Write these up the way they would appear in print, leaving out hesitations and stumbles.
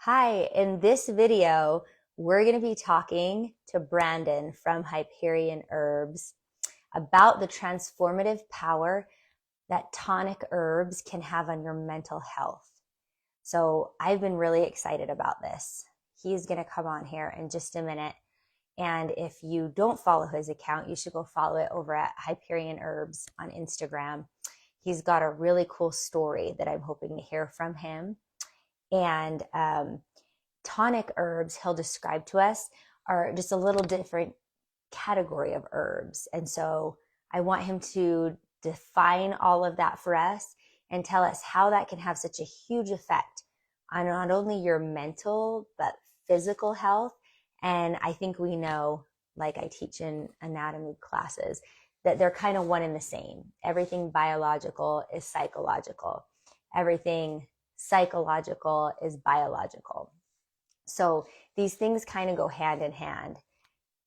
Hi, in this video, we're going to be talking to Brandon from Hyperion Herbs about the transformative power that tonic herbs can have on your mental health. So I've been really excited about this. He's going to come on here in just a minute. And if you don't follow his account, you should go follow it over at Hyperion Herbs on Instagram. He's got a really cool story that I'm hoping to hear from him. And tonic herbs, he'll describe to us, are just a little different category of herbs. And so I want him to define all of that for us and tell us how that can have such a huge effect on not only your mental, but physical health. And I think we know, like I teach in anatomy classes, that they're kind of one and the same. Everything biological is psychological. Everything psychological is biological. So these things kind of go hand in hand.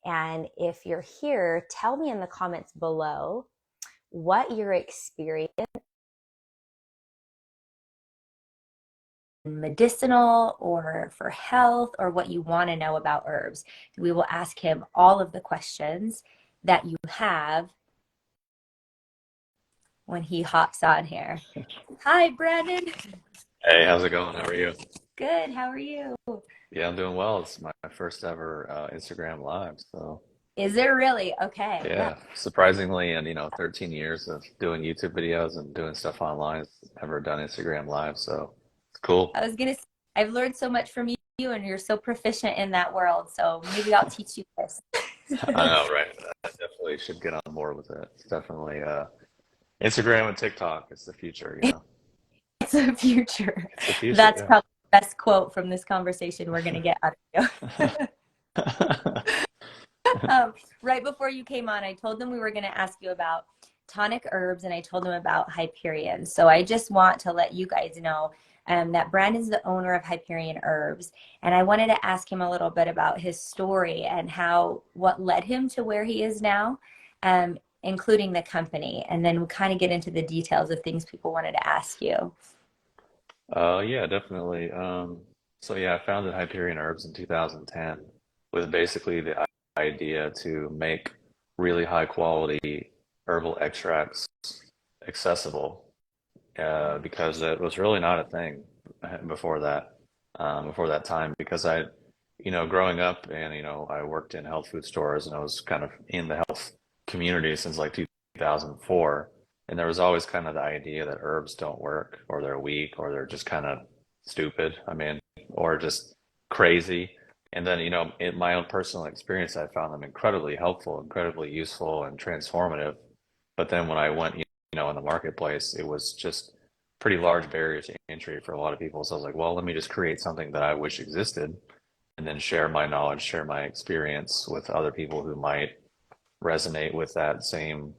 And if you're here, tell me in the comments below what your experience medicinal or for health, or what you want to know about herbs. We will ask him all of the questions that you have when he hops on here. Hi, Brandon. Hey, how's it going? How are you? Good. How are you? Yeah, I'm doing well. It's my first ever Instagram live. So Is it really? Okay. Yeah. yeah, surprisingly, and 13 years of doing YouTube videos and doing stuff online, I've never done Instagram live. So it's cool. I was gonna say, I've learned so much from you, and you're so proficient in that world. So maybe I'll teach you this. I know, right? I definitely should get on board with it. It's definitely Instagram and TikTok. It's the future. It's the future. It's the future, That's yeah. probably the best quote from this conversation we're gonna get out of you. Right before you came on, I told them we were gonna ask you about tonic herbs, and I told them about Hyperion. So I just want to let you guys know that Brandon's the owner of Hyperion Herbs, and I wanted to ask him a little bit about his story and what led him to where he is now, including the company, and then we'll kind of get into the details of things people wanted to ask you. Yeah, definitely. So yeah, I founded Hyperion Herbs in 2010 with basically the idea to make really high quality herbal extracts accessible, because it was really not a thing before that time. Because growing up, and I worked in health food stores, and I was kind of in the health community since like 2004. And there was always kind of the idea that herbs don't work, or they're weak, or they're just kind of stupid. I mean, or just crazy. And then, in my own personal experience, I found them incredibly helpful, incredibly useful, and transformative. But then when I went, in the marketplace, it was just pretty large barriers to entry for a lot of people. So I was like, well, let me just create something that I wish existed, and then share my knowledge, share my experience with other people who might resonate with that same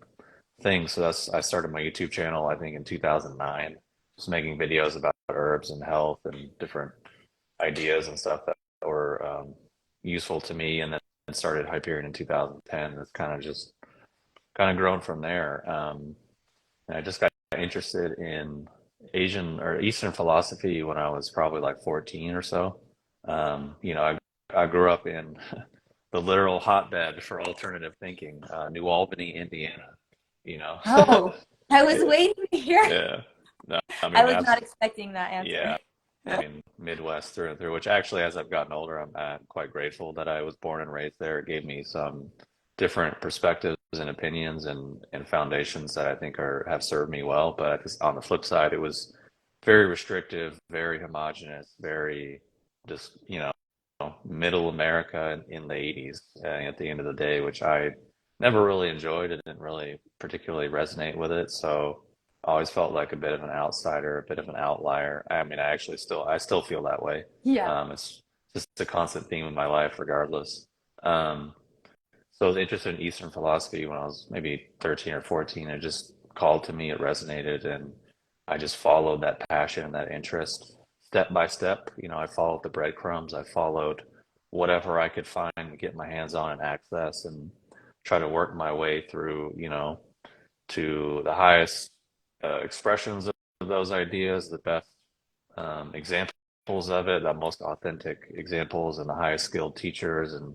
thing. So I started my YouTube channel, I think in 2009, just making videos about herbs and health and different ideas and stuff that were useful to me. And then started Hyperion in 2010. It's kind of grown from there. And I just got interested in Asian or Eastern philosophy when I was probably like 14 or so. I grew up in the literal hotbed for alternative thinking, New Albany, Indiana. You know, Oh, I was yeah, waiting to hear. yeah. No, I I mean, was not abs expecting that answer. yeah. I mean, Midwest through and through. Which actually, as I've gotten older, I'm quite grateful that I was born and raised there. It gave me some different perspectives and opinions and foundations that I think are have served me well. But on the flip side, it was very restrictive, very homogenous, very just middle America in the 80s, at the end of the day, which I never really enjoyed. It didn't really particularly resonate with it. So I always felt like a bit of an outsider, a bit of an outlier. I mean, I still feel that way. Yeah. It's just a constant theme in my life, regardless. Um, so I was interested in Eastern philosophy when I was maybe 13 or 14. It just called to me, it resonated, and I just followed that passion and that interest step by step. I followed the breadcrumbs. I followed whatever I could find to get my hands on and access, and try to work my way through, to the highest expressions of those ideas, the best examples of it, the most authentic examples and the highest skilled teachers and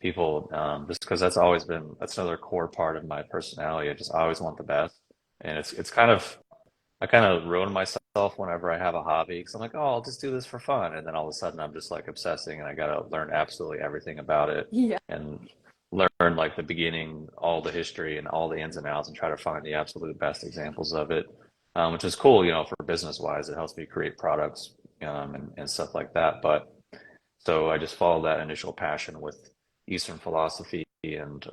people, just because that's another core part of my personality. I just always want the best. And it's kind of, I kind of ruin myself whenever I have a hobby because I'm like, oh, I'll just do this for fun. And then all of a sudden I'm just like obsessing and I got to learn absolutely everything about it Yeah. and learn like the beginning, all the history and all the ins and outs and try to find the absolute best examples of it, which is cool, for business wise. It helps me create products, and stuff like that. But so I just followed that initial passion with Eastern philosophy and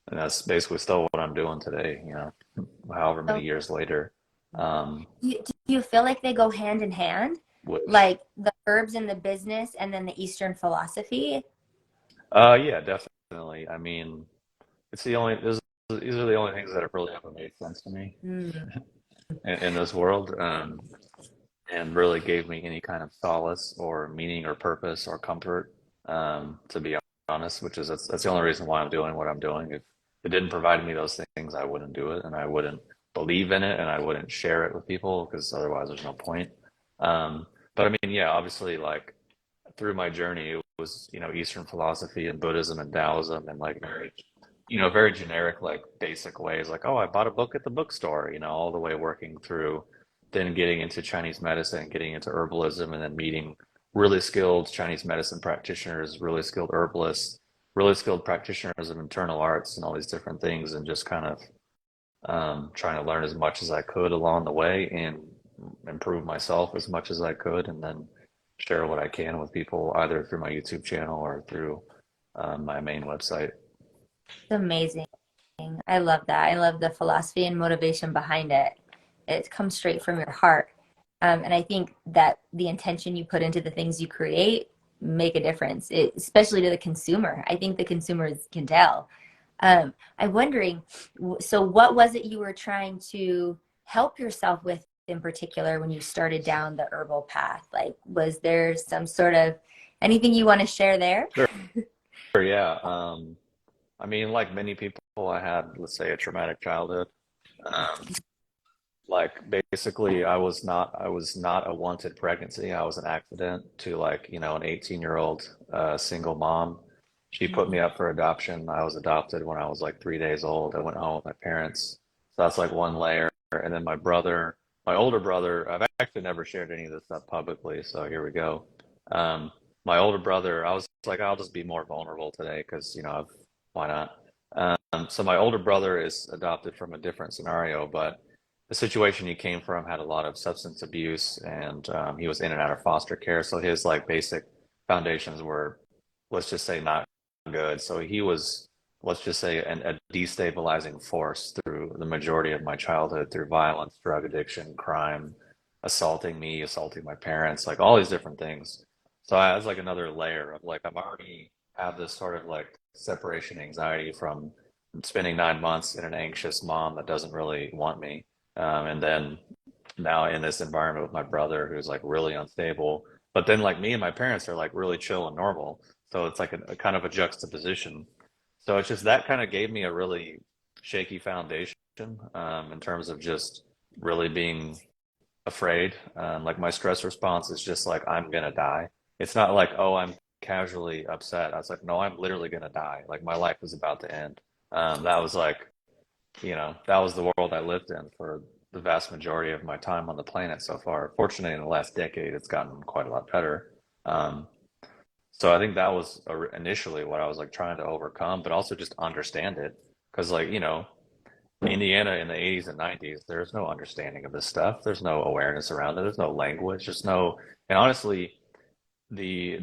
and that's basically still what I'm doing today, however many So years later. Um, do you feel like they go hand in hand? which, Like the herbs and the business and then the Eastern philosophy? yeah, definitely. I mean, it's the only, these are the only things that have really ever made sense to me Mm. in this world. And really gave me any kind of solace or meaning or purpose or comfort, to be honest, which is that's the only reason why I'm doing what I'm doing. If it didn't provide me those things, I wouldn't do it and I wouldn't believe in it and I wouldn't share it with people because otherwise there's no point. But I mean, yeah, obviously, like through my journey, it was, Eastern philosophy and Buddhism and Taoism and like very, very generic, like basic ways, like, oh, I bought a book at the bookstore, all the way working through then getting into Chinese medicine, getting into herbalism, and then meeting really skilled Chinese medicine practitioners, really skilled herbalists, really skilled practitioners of internal arts and all these different things, and just kind of trying to learn as much as I could along the way and improve myself as much as I could, and then share what I can with people either through my YouTube channel or through my main website. It's amazing. I love that. I love the philosophy and motivation behind it. It comes straight from your heart. And I think that the intention you put into the things you create make a difference, especially to the consumer. I think the consumers can tell. I'm wondering, so what was it you were trying to help yourself with in particular when you started down the herbal path? Like, was there some sort of anything you want to share there? Sure, yeah. I mean, like many people, I had, let's say, a traumatic childhood. Um, Like basically, I was not a wanted pregnancy. I was an accident to like, an 18-year-old single mom. She put me up for adoption. I was adopted when I was like 3 days old. I went home with my parents. So that's like one layer. And then my older brother, I've actually never shared any of this stuff publicly, so here we go. Um, my older brother, I was like, I'll just be more vulnerable today because, why not? So my older brother is adopted from a different scenario, but the situation he came from had a lot of substance abuse and he was in and out of foster care. So his like basic foundations were, let's just say, not good. So he was, let's just say, a destabilizing force through the majority of my childhood through violence, drug addiction, crime, assaulting me, assaulting my parents, like all these different things. So I was like another layer of like, I'm already have this sort of like separation anxiety from spending 9 months in an anxious mom that doesn't really want me. And then now in this environment with my brother who's like really unstable, but then like me and my parents are like really chill and normal. So it's like a kind of a juxtaposition. So it's just that kind of gave me a really shaky foundation, in terms of just really being afraid. Like my stress response is just like, I'm gonna die. It's not like, oh, I'm casually upset. I was like, no, I'm literally gonna die. Like my life is about to end. That was like, that was the world I lived in for the vast majority of my time on the planet so far. Fortunately, in the last decade, it's gotten quite a lot better. Um, so I think that was initially what I was like trying to overcome, but also just understand it. Because, like, Indiana in the 80s and 90s, there's no understanding of this stuff. There's no awareness around it. There's no language. There's no, and honestly, the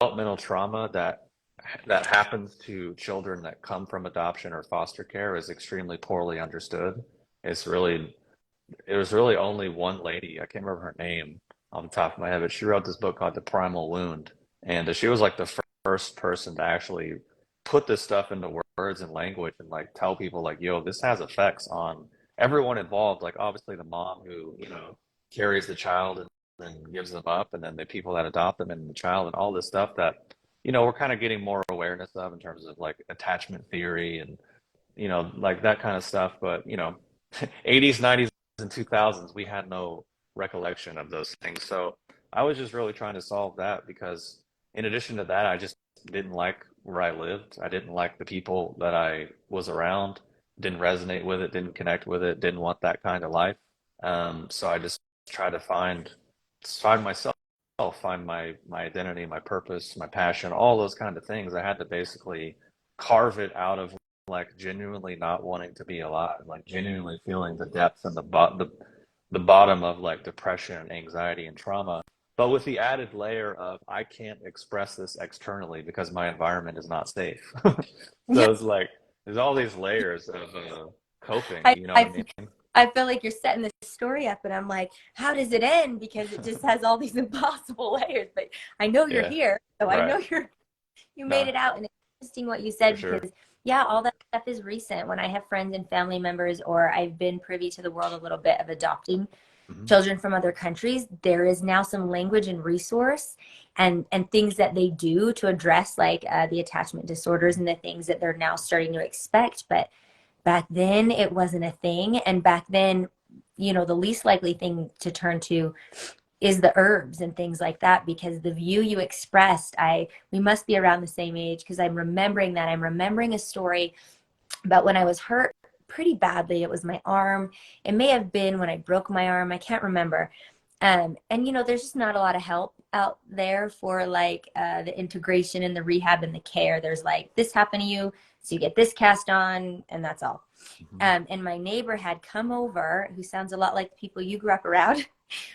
developmental trauma that happens to children that come from adoption or foster care is extremely poorly understood. It's really, it was really only one lady, I can't remember her name off the top of my head, but she wrote this book called The Primal Wound. And she was like the first person to actually put this stuff into words and language and like tell people like, yo, this has effects on everyone involved. Like obviously the mom who, carries the child and then gives them up, and then the people that adopt them and the child and all this stuff that, we're kind of getting more awareness of in terms of like attachment theory and, like that kind of stuff. But, 80s, 90s, and 2000s, we had no recollection of those things. So I was just really trying to solve that because in addition to that, I just didn't like where I lived. I didn't like the people that I was around, didn't resonate with it, didn't connect with it, didn't want that kind of life. So I just tried to find myself, find my identity, my purpose, my passion, all those kind of things. I had to basically carve it out of like genuinely not wanting to be alive, like genuinely feeling the depth and the bottom of like depression and anxiety and trauma, but with the added layer of I can't express this externally because my environment is not safe. Yeah. So it's like there's all these layers of coping, I, you know what I I mean? I feel like you're setting this story up, and I'm like, how does it end? Because it just has all these impossible layers. But I know you're Yeah, here, so I know right. you made No, it out. And it's interesting what you for said sure. because yeah, all that stuff is recent. When I have friends and family members, or I've been privy to the world a little bit of adopting Hmm. children from other countries, there is now some language and resource and things that they do to address like the attachment disorders and the things that they're now starting to expect. But back then it wasn't a thing, and back then, the least likely thing to turn to is the herbs and things like that, because the view you expressed, I we must be around the same age, because I'm remembering a story about when I was hurt pretty badly. It was my arm. It may have been when I broke my arm. I can't remember. And there's just not a lot of help out there for like the integration and the rehab and the care. There's like, this happened to you, so you get this cast on, and that's all. Hmm. And my neighbor had come over, who sounds a lot like the people you grew up around,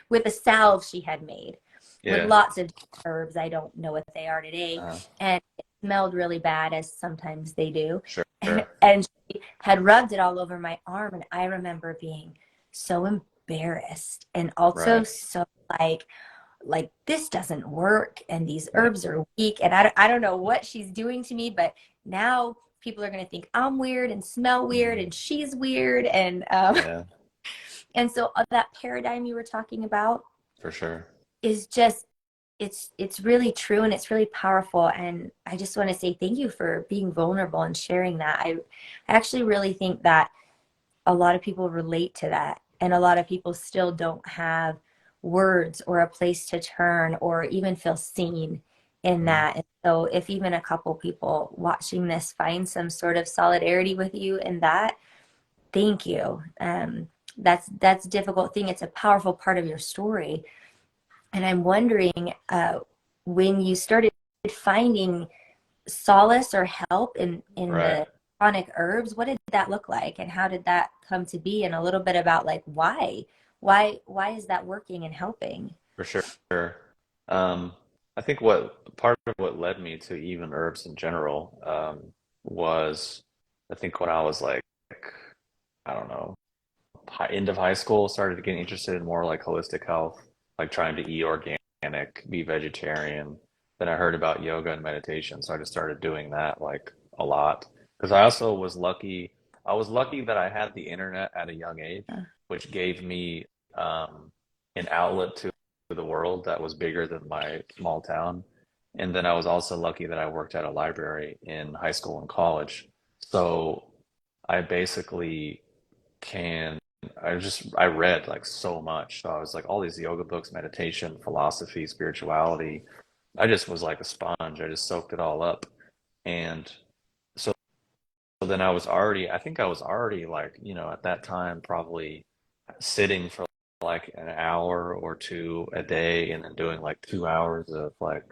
with a salve she had made with Yeah. lots of herbs. I don't know what they are today. Uh, And it smelled really bad, as sometimes they do. sure. And she had rubbed it all over my arm. And I remember being so embarrassed and also Right. so like this doesn't work and these Yeah. herbs are weak. And I don't know what she's doing to me, but now people are going to think I'm weird and smell weird Hmm. and she's weird. And Yeah, and so that paradigm you were talking about for sure. is just, it's really true and it's really powerful. And I just want to say thank you for being vulnerable and sharing that. I actually really think that a lot of people relate to that, and a lot of people still don't have words or a place to turn or even feel seen in Hmm. that. And so if even a couple people watching this find some sort of solidarity with you in that, thank you. That's a difficult thing. It's a powerful part of your story. And I'm wondering, when you started finding solace or help in Right. the chronic herbs, what did that look like, and how did that come to be? And a little bit about like why is that working and helping? For sure. Um, I think what part of what led me to even herbs in general, was I think when I was like, I don't know, end of high school, started getting interested in more like holistic health, like trying to eat organic, be vegetarian. Then I heard about yoga and meditation, so I just started doing that like a lot. Because I also was lucky. I was lucky that I had the internet at a young age, which gave me um, an outlet to the world that was bigger than my small town. And then I was also lucky that I worked at a library in high school and college. So I basically can I read like so much. So I was like all these yoga books, meditation, philosophy, spirituality. I just was like a sponge. I just soaked it all up. And so then I think I was already like, at that time probably sitting for like an hour or two a day and then doing like 2 hours of like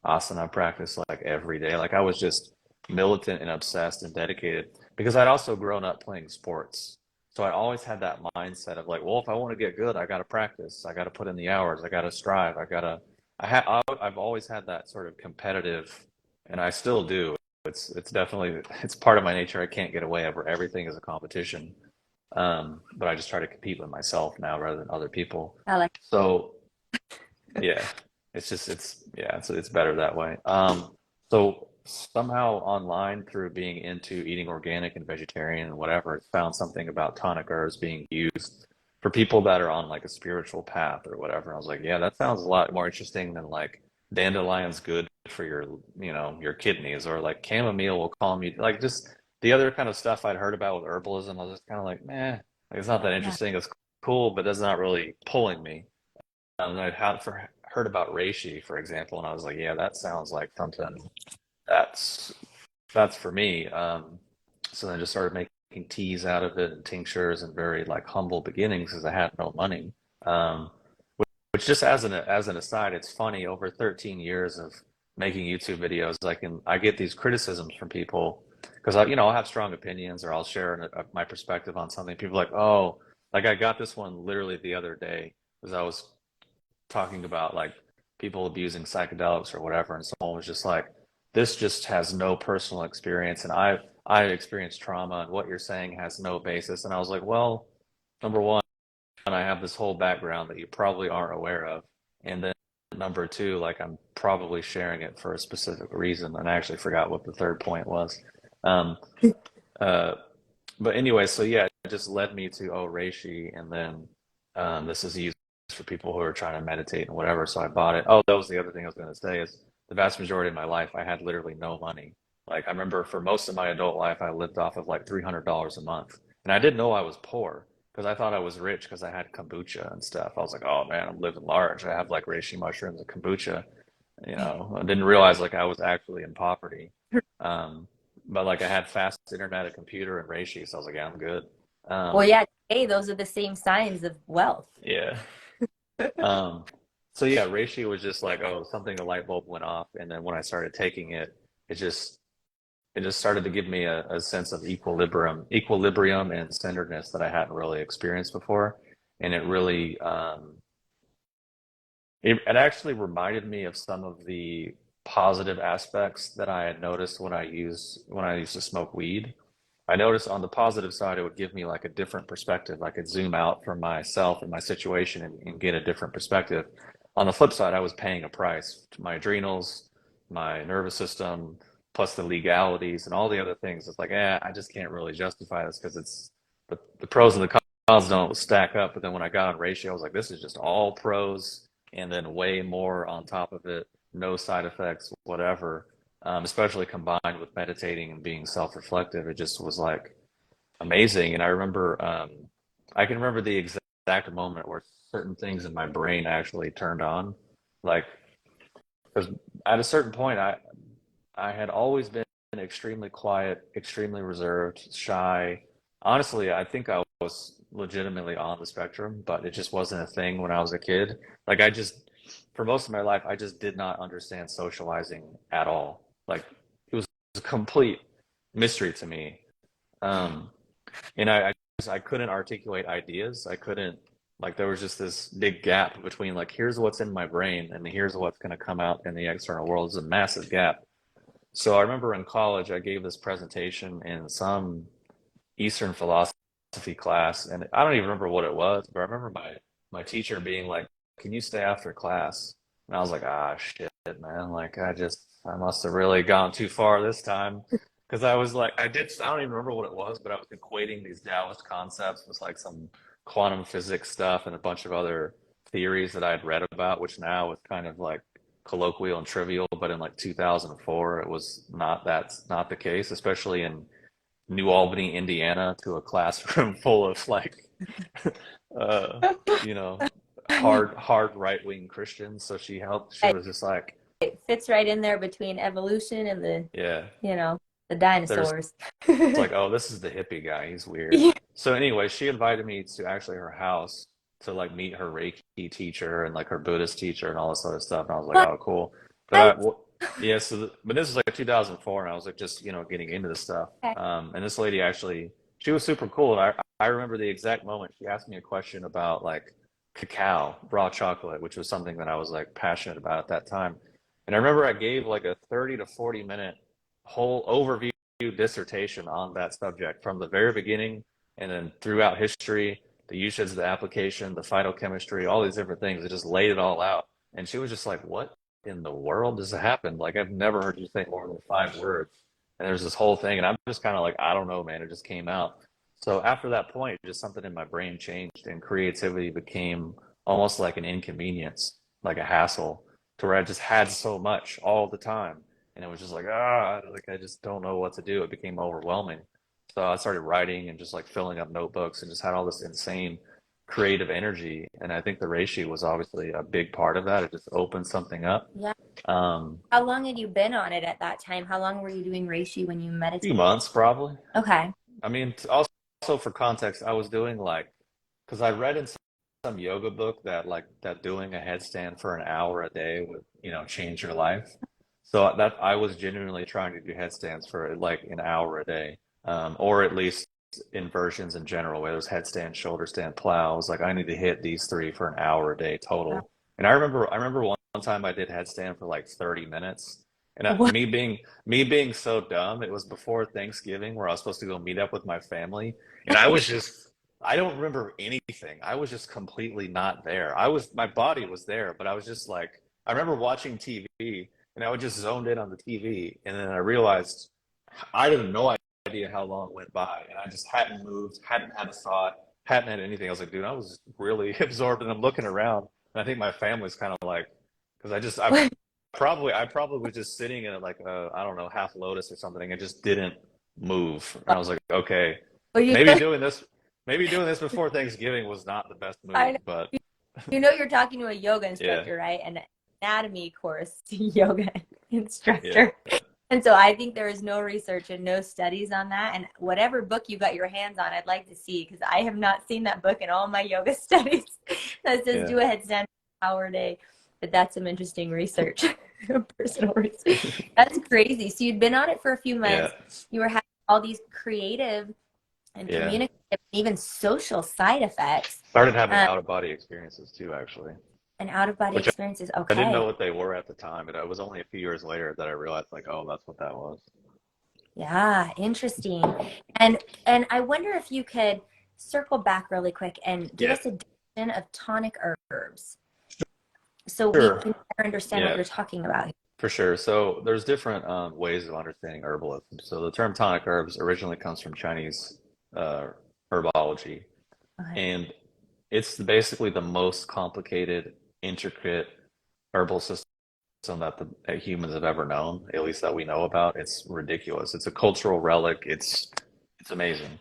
asana practice like every day. Like I was just militant and obsessed and dedicated because I'd also grown up playing sports. So I always had that mindset of like, well, if I want to get good, I got to practice. I got to put in the hours. I got to strive. I've always had that sort of competitive, and I still do. It's definitely it's part of my nature. I can't get away ever. Everything is a competition. But I just try to compete with myself now rather than other people. I like So yeah, it's better that way. So somehow online through being into eating organic and vegetarian and whatever, found something about tonic herbs being used for people that are on like a spiritual path or whatever. And I was like, yeah, that sounds a lot more interesting than like dandelion's good for your kidneys, or like chamomile will calm you. Like just the other kind of stuff I'd heard about with herbalism, I was just kind of like, meh, like it's not that yeah. interesting. It's cool, but that's not really pulling me. I'd heard about reishi, for example, and I was like, yeah, that sounds like something that's that's for me. So then I just started making teas out of it and tinctures and very like humble beginnings because I had no money. Um, which just as an aside, it's funny. Over 13 years of making YouTube videos, I get these criticisms from people because I'll have strong opinions or I'll share my perspective on something. People are like, oh, like I got this one literally the other day because I was talking about like people abusing psychedelics or whatever, and someone was just like, "This just has no personal experience, and I experienced trauma, and what you're saying has no basis." And I was like, "Well, number one, I have this whole background that you probably aren't aware of, and then number two, like I'm probably sharing it for a specific reason." And I actually forgot what the third point was. Um, uh, but anyway, so yeah, it just led me to reishi, and then this is used for people who are trying to meditate and whatever. So I bought it. Oh, that was the other thing I was going to say is the vast majority of my life I had literally no money. Like I remember for most of my adult life I lived off of like $300 a month, and I didn't know I was poor because I thought I was rich because I had kombucha and stuff. I was like, oh man, I'm living large. I have like reishi mushrooms and kombucha. I didn't realize like I was actually in poverty. Um, but like I had fast internet, a computer, and reishi, so I was like, yeah, I'm good. Well, Um, yeah, today those are the same signs of wealth. yeah. Um, so yeah, reishi was just like, oh, something, a light bulb went off, and then when I started taking it, it just it just started to give me a sense of equilibrium and centeredness that I hadn't really experienced before, and it really it actually reminded me of some of the positive aspects that I had noticed when I used to smoke weed. I noticed on the positive side, it would give me like a different perspective. I could zoom out from myself and my situation and get a different perspective. On the flip side, I was paying a price to my adrenals, my nervous system, plus the legalities and all the other things. It's like, I just can't really justify this because the pros and the cons don't stack up. But then when I got on ratio, I was like, this is just all pros and then way more on top of it, no side effects, whatever. Especially combined with meditating and being self-reflective, it just was like amazing. And I remember, I can remember the exact moment where certain things in my brain actually turned on. Like, because at a certain point, I had always been extremely quiet, extremely reserved, shy. Honestly, I think I was legitimately on the spectrum, but it just wasn't a thing when I was a kid. Like, for most of my life, I just did not understand socializing at all. Like, it was a complete mystery to me. Um, and I couldn't articulate ideas. I couldn't, like, there was just this big gap between, like, here's what's in my brain and here's what's going to come out in the external world. It's a massive gap. So I remember in college, I gave this presentation in some Eastern philosophy class, and I don't even remember what it was, but I remember my teacher being like, "Can you stay after class?" And I was like, "Ah, shit, man! Like I must have really gone too far this time." Because I was like, I don't even remember what it was, but I was equating these Taoist concepts with like some quantum physics stuff and a bunch of other theories that I had read about, which now is kind of like colloquial and trivial, but in like 2004, it was not the case, especially in New Albany, Indiana, to a classroom full of like, uh, you know, hard right-wing Christians. So she was just like, It fits right in there between evolution and yeah, you know, the there's dinosaurs. it's like, oh, this is the hippie guy. He's weird. Yeah. So anyway, she invited me to actually her house to like meet her Reiki teacher and like her Buddhist teacher and all this other stuff. And I was like, oh, cool. But What? yeah, but this was like 2004, and I was like just getting into this stuff. Okay. And this lady actually, she was super cool, and I remember the exact moment she asked me a question about like cacao, raw chocolate, which was something that I was like passionate about at that time. And I remember I gave like a 30 to 40 minute whole overview dissertation on that subject from the very beginning and then throughout history, the usage, the application, the phytochemistry, all these different things. It just laid it all out. And she was just like, what in the world does it happen? Like, I've never heard you say more than 5 words. And there's this whole thing. And I'm just kind of like, I don't know, man. It just came out. So after that point, just something in my brain changed and creativity became almost like an inconvenience, like a hassle, to where I just had so much all the time and it was just like like I just don't know what to do. It became overwhelming. So I started writing and just like filling up notebooks and just had all this insane creative energy. And I think the reishi was obviously a big part of that. It just opened something up. Yeah. Um, How long had you been on it at that time? How long were you doing reishi when you Few meditated? months probably. Okay. I mean, also for context, I was doing like, because I read in some yoga book that like that doing a headstand for an hour a day would, change your life. So that I was genuinely trying to do headstands for like an hour a day, or at least inversions in general, whether it's headstand, shoulder stand, plows. Like I need to hit these three for an hour a day total. And I remember one time I did headstand for like 30 minutes. And What? me being so dumb, it was before Thanksgiving where I was supposed to go meet up with my family, and I don't remember anything. I was just completely not there. My body was there, but I was just like, I remember watching TV and I was just zoned in on the TV, and then I realized I had no idea how long went by, and I just hadn't moved, hadn't had a thought, hadn't had anything. I was like, dude, I was really absorbed, and I'm looking around, and I think my family's kind of like, because I probably was just sitting in like a, I don't know, half lotus or something and just didn't move. And I was like, okay, Well, you maybe know, doing this, maybe doing this before Thanksgiving was not the best I move, know, but you know you're talking to a yoga yeah, instructor, right? An anatomy course yoga yeah, instructor. And so I think there is no research and no studies on that. And whatever book you got your hands on, I'd like to see because I have not seen that book in all my yoga studies that says yeah, do a headstand hour a day. But that's some interesting research, personal research. That's crazy. So you'd been on it for a few yeah, months. You were having all these creative and yeah. communicative, and even social side effects, Started having um, out of body experiences too, actually, and out of body which experiences. I didn't Okay. know what they were at the time, but it was only a few years later that I realized like, oh, that's what that was. Yeah, interesting. And I wonder if you could circle back really quick and give Yeah, us a definition of tonic herbs so we sure. can better understand what Yeah, you're talking about. for sure. So there's different ways of understanding herbalism. So the term tonic herbs originally comes from Chinese uh, herbology, Okay. and it's basically the most complicated, intricate herbal system that humans have ever known, at least that we know about. It's ridiculous. It's a cultural relic. It's amazing.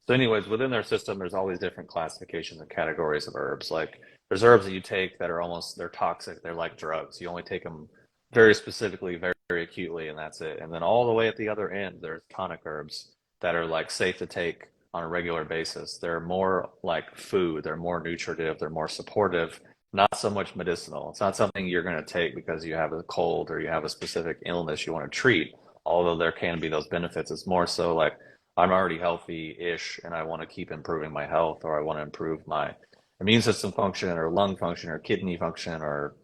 So, anyways, within their system, there's all these different classifications and categories of herbs. Like there's herbs that you take that are almost they're toxic. They're like drugs. You only take them very specifically, very, very acutely, and that's it. And then all the way at the other end, there's tonic herbs that are like safe to take on a regular basis. They're more like food. They're more nutritive. They're more supportive. Not so much medicinal. It's not something you're going to take because you have a cold or you have a specific illness you want to treat. Although there can be those benefits, it's more so like I'm already healthy-ish and I want to keep improving my health, or I want to improve my immune system function or lung function or kidney function, or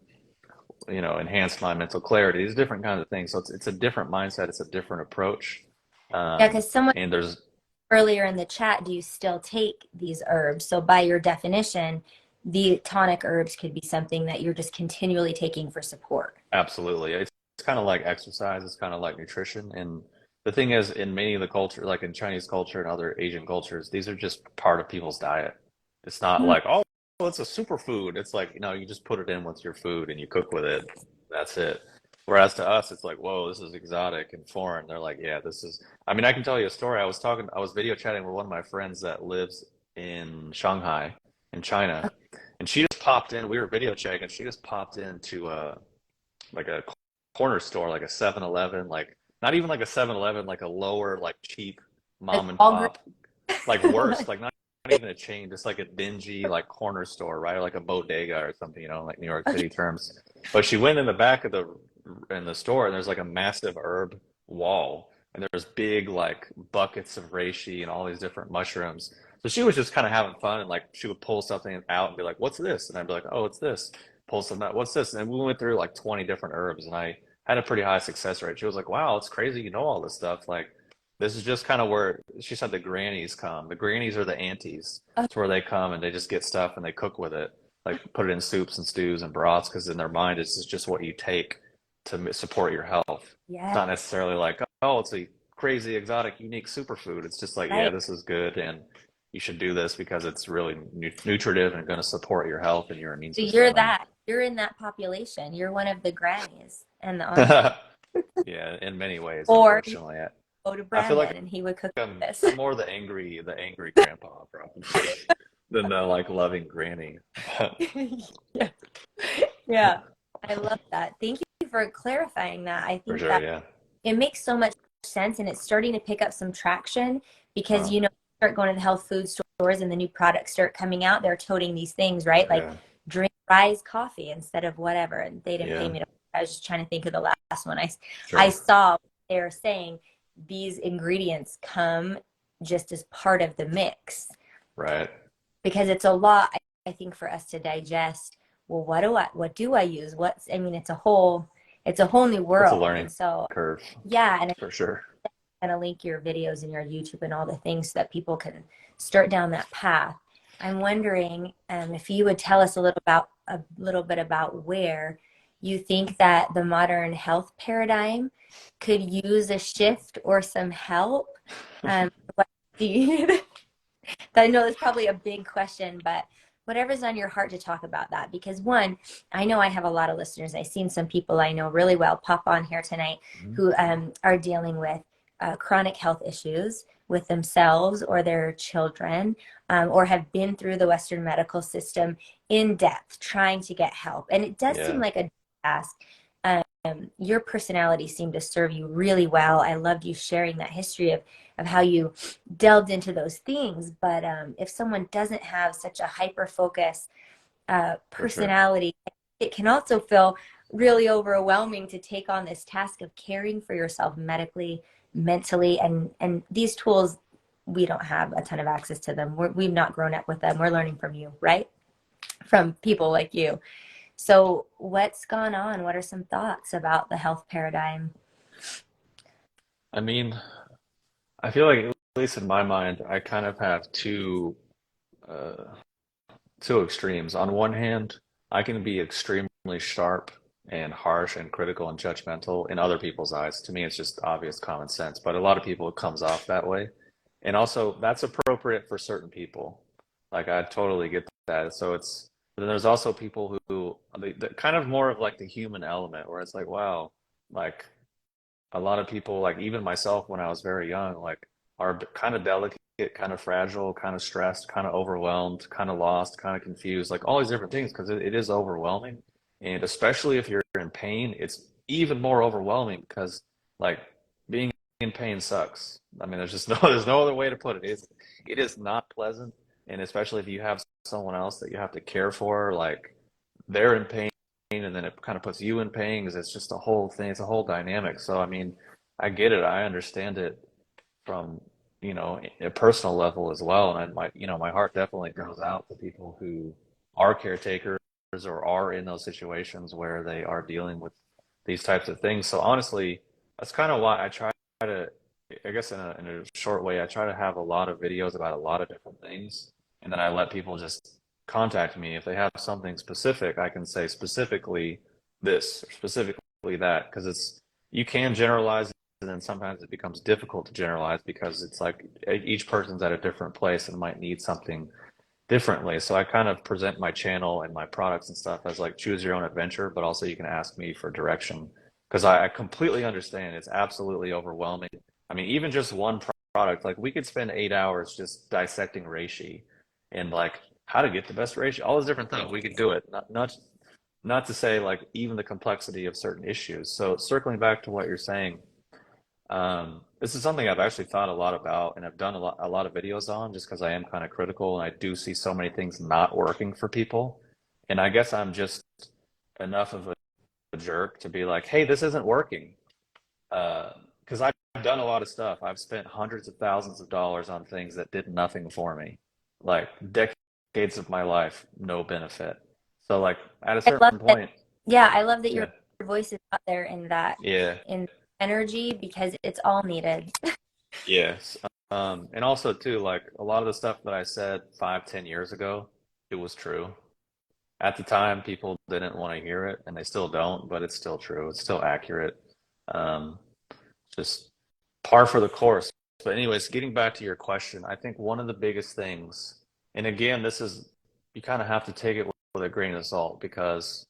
enhance my mental clarity. These different kinds of things. So it's a different mindset. It's a different approach. Yeah, because someone And there's earlier in the chat, do you still take these herbs? So by your definition, the tonic herbs could be something that you're just continually taking for support. absolutely, it's kind of like exercise. It's kind of like nutrition. And the thing is, in many of the culture, like in Chinese culture and other Asian cultures, these are just part of people's diet. It's not Hmm. like, oh, it's a superfood. It's like, you just put it in with your food and you cook with it. That's it. Whereas to us, it's like, whoa, this is exotic and foreign. They're like, yeah, this is. I mean, I can tell you a story. I was video chatting with one of my friends that lives in Shanghai, in China, and she just popped in. We were video chatting, and she just popped into like a corner store, like a 7-Eleven, like not even like a 7-Eleven, like a lower, like cheap Like mom and all green. pop, like worse, like not even a chain, just like a dingy like corner store, right? Or like a bodega or something, like New York Okay. City terms. But she went in the back of the store, and there's like a massive herb wall, and there's big like buckets of reishi and all these different mushrooms. So she was just kind of having fun, and like she would pull something out and be like, "What's this?" And I'd be like, "Oh, it's this." Pull some out. What's this? And we went through like 20 different herbs, and I had a pretty high success rate. She was like, "Wow, it's crazy. You know all this stuff." Like, this is just kind of where she said the grannies come. The grannies are the aunties. It's where they come and they just get stuff and they cook with it, like put it in soups and stews and broths, because in their mind, it's just what you take to support your health. It's Yeah, not necessarily like, oh, it's a crazy, exotic, unique superfood. It's just like, yeah, right. this is good, and you should do this because it's really nutritive and going to support your health and your immune So you're system. And that. You're in that population. You're one of the grannies and the aunties. yeah, in many ways, Or you unfortunately, go to I feel Brandon like and he would cook I'm this. I'm more the angry grandpa, probably. than the like loving granny. Yeah. Yeah. I love that. Thank you for clarifying that. I For think sure, that yeah. it makes so much sense and it's starting to pick up some traction because Uh, start going to the health food stores and the new products start coming out, they're toting these things, right? Like yeah, drink Rise coffee instead of whatever. And they didn't pay yeah, me to, I was just trying to think of the last one. I sure, saw they were saying these ingredients come just as part of the mix right. because it's a lot, I think, for us to digest. Well, what do I use? I mean, it's a whole new It's a world. learning And so, curve yeah, and for sure. going to link your videos and your YouTube and all the things so that people can start down that path. I'm wondering if you would tell us a little bit about where you think that the modern health paradigm could use a shift or some help. What do you, I know that's probably a big question, but whatever's on your heart to talk about that. Because one, I know I have a lot of listeners. I've seen some people I know really well pop on here tonight Mhm. who are dealing with chronic health issues with themselves or their children, or have been through the Western medical system in depth trying to get help. And it does seem Yeah. like a task. Your personality seemed to serve you really well. I loved you sharing that history of how you delved into those things. But if someone doesn't have such a hyper focus For sure. personality, it can also feel really overwhelming to take on this task of caring for yourself medically, mentally, and these tools we don't have a ton of access to them. We've not grown up with them. We're learning from you, right? From people like you. So, what's gone on? What are some thoughts about the health paradigm? I mean, I feel like, at least in my mind, I kind of have uh, two extremes. On one hand, I can be extremely sharp and harsh and critical and judgmental in other people's eyes. To me, it's just obvious common sense, but a lot of people, it comes off that way. And also, that's appropriate for certain people. Like, I totally get that. So but then there's also people who, the kind of more of like the human element, where it's like, wow, like a lot of people, like even myself when I was very young, like are kind of delicate, kind of fragile, kind of stressed, kind of overwhelmed, kind of lost, kind of confused, like all these different things because it is overwhelming. And especially if you're in pain, it's even more overwhelming because like being in pain sucks. I mean, there's just no there's no other way to put it. It is not pleasant, and especially if you have someone else that you have to care for, like they're in pain and then it kind of puts you in pain because it's just a whole thing. It's a whole dynamic. So I mean, I get it. I understand it from, a personal level as well. And my heart definitely goes out to people who are caretakers or are in those situations where they are dealing with these types of things. So honestly, that's kind of why I try to, I guess in a short way, I try to have a lot of videos about a lot of different things. And then I let people just contact me. If they have something specific, I can say specifically this or specifically that because you can generalize and then sometimes it becomes difficult to generalize because it's like each person's at a different place and might need something differently. So I kind of present my channel and my products and stuff as like choose your own adventure, but also you can ask me for direction because I completely understand it's absolutely overwhelming. I mean, even just one product, like we could spend 8 hours just dissecting reishi and like how to get the best reishi, all those different things. We could do it. Not to say like even the complexity of certain issues. So circling back to what you're saying, this is something I've actually thought a lot about, and I've done a lot of videos on, just because I am kind of critical, and I do see so many things not working for people. And I guess I'm just enough of a jerk to be like, "Hey, this isn't working," because I've done a lot of stuff. I've spent hundreds of thousands of dollars on things that did nothing for me, like decades of my life, no benefit. So, like at a I love certain that. point, Yeah, I love that your yeah, voice is out there yeah. in energy because it's all needed. Yes. And also too, like a lot of the stuff that I said 5, 10 years ago, it was true. At the time, people didn't want to hear it, and they still don't, but it's still true. It's still accurate. Um, just par for the course. But anyways, getting back to your question, I think one of the biggest things, and again, you kind of have to take it with a grain of salt because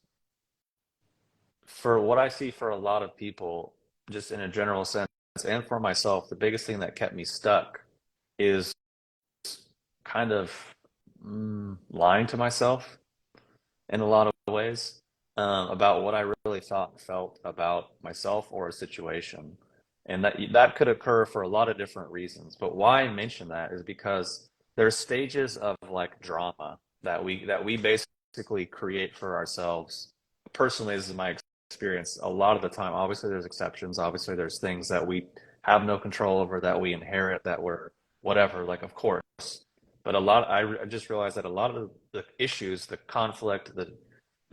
for what I see for a lot of people, just in a general sense, and for myself, the biggest thing that kept me stuck is kind of lying to myself in a lot of ways about what I really thought and felt about myself or a situation. And that could occur for a lot of different reasons. But why I mention that is because there's stages of like drama that we basically create for ourselves. Personally, this is my experience. A lot of the time, obviously there's exceptions. Obviously there's things that we have no control over, that we inherit, that we're whatever, like of course. But I just realized that a lot of the issues, the conflict, the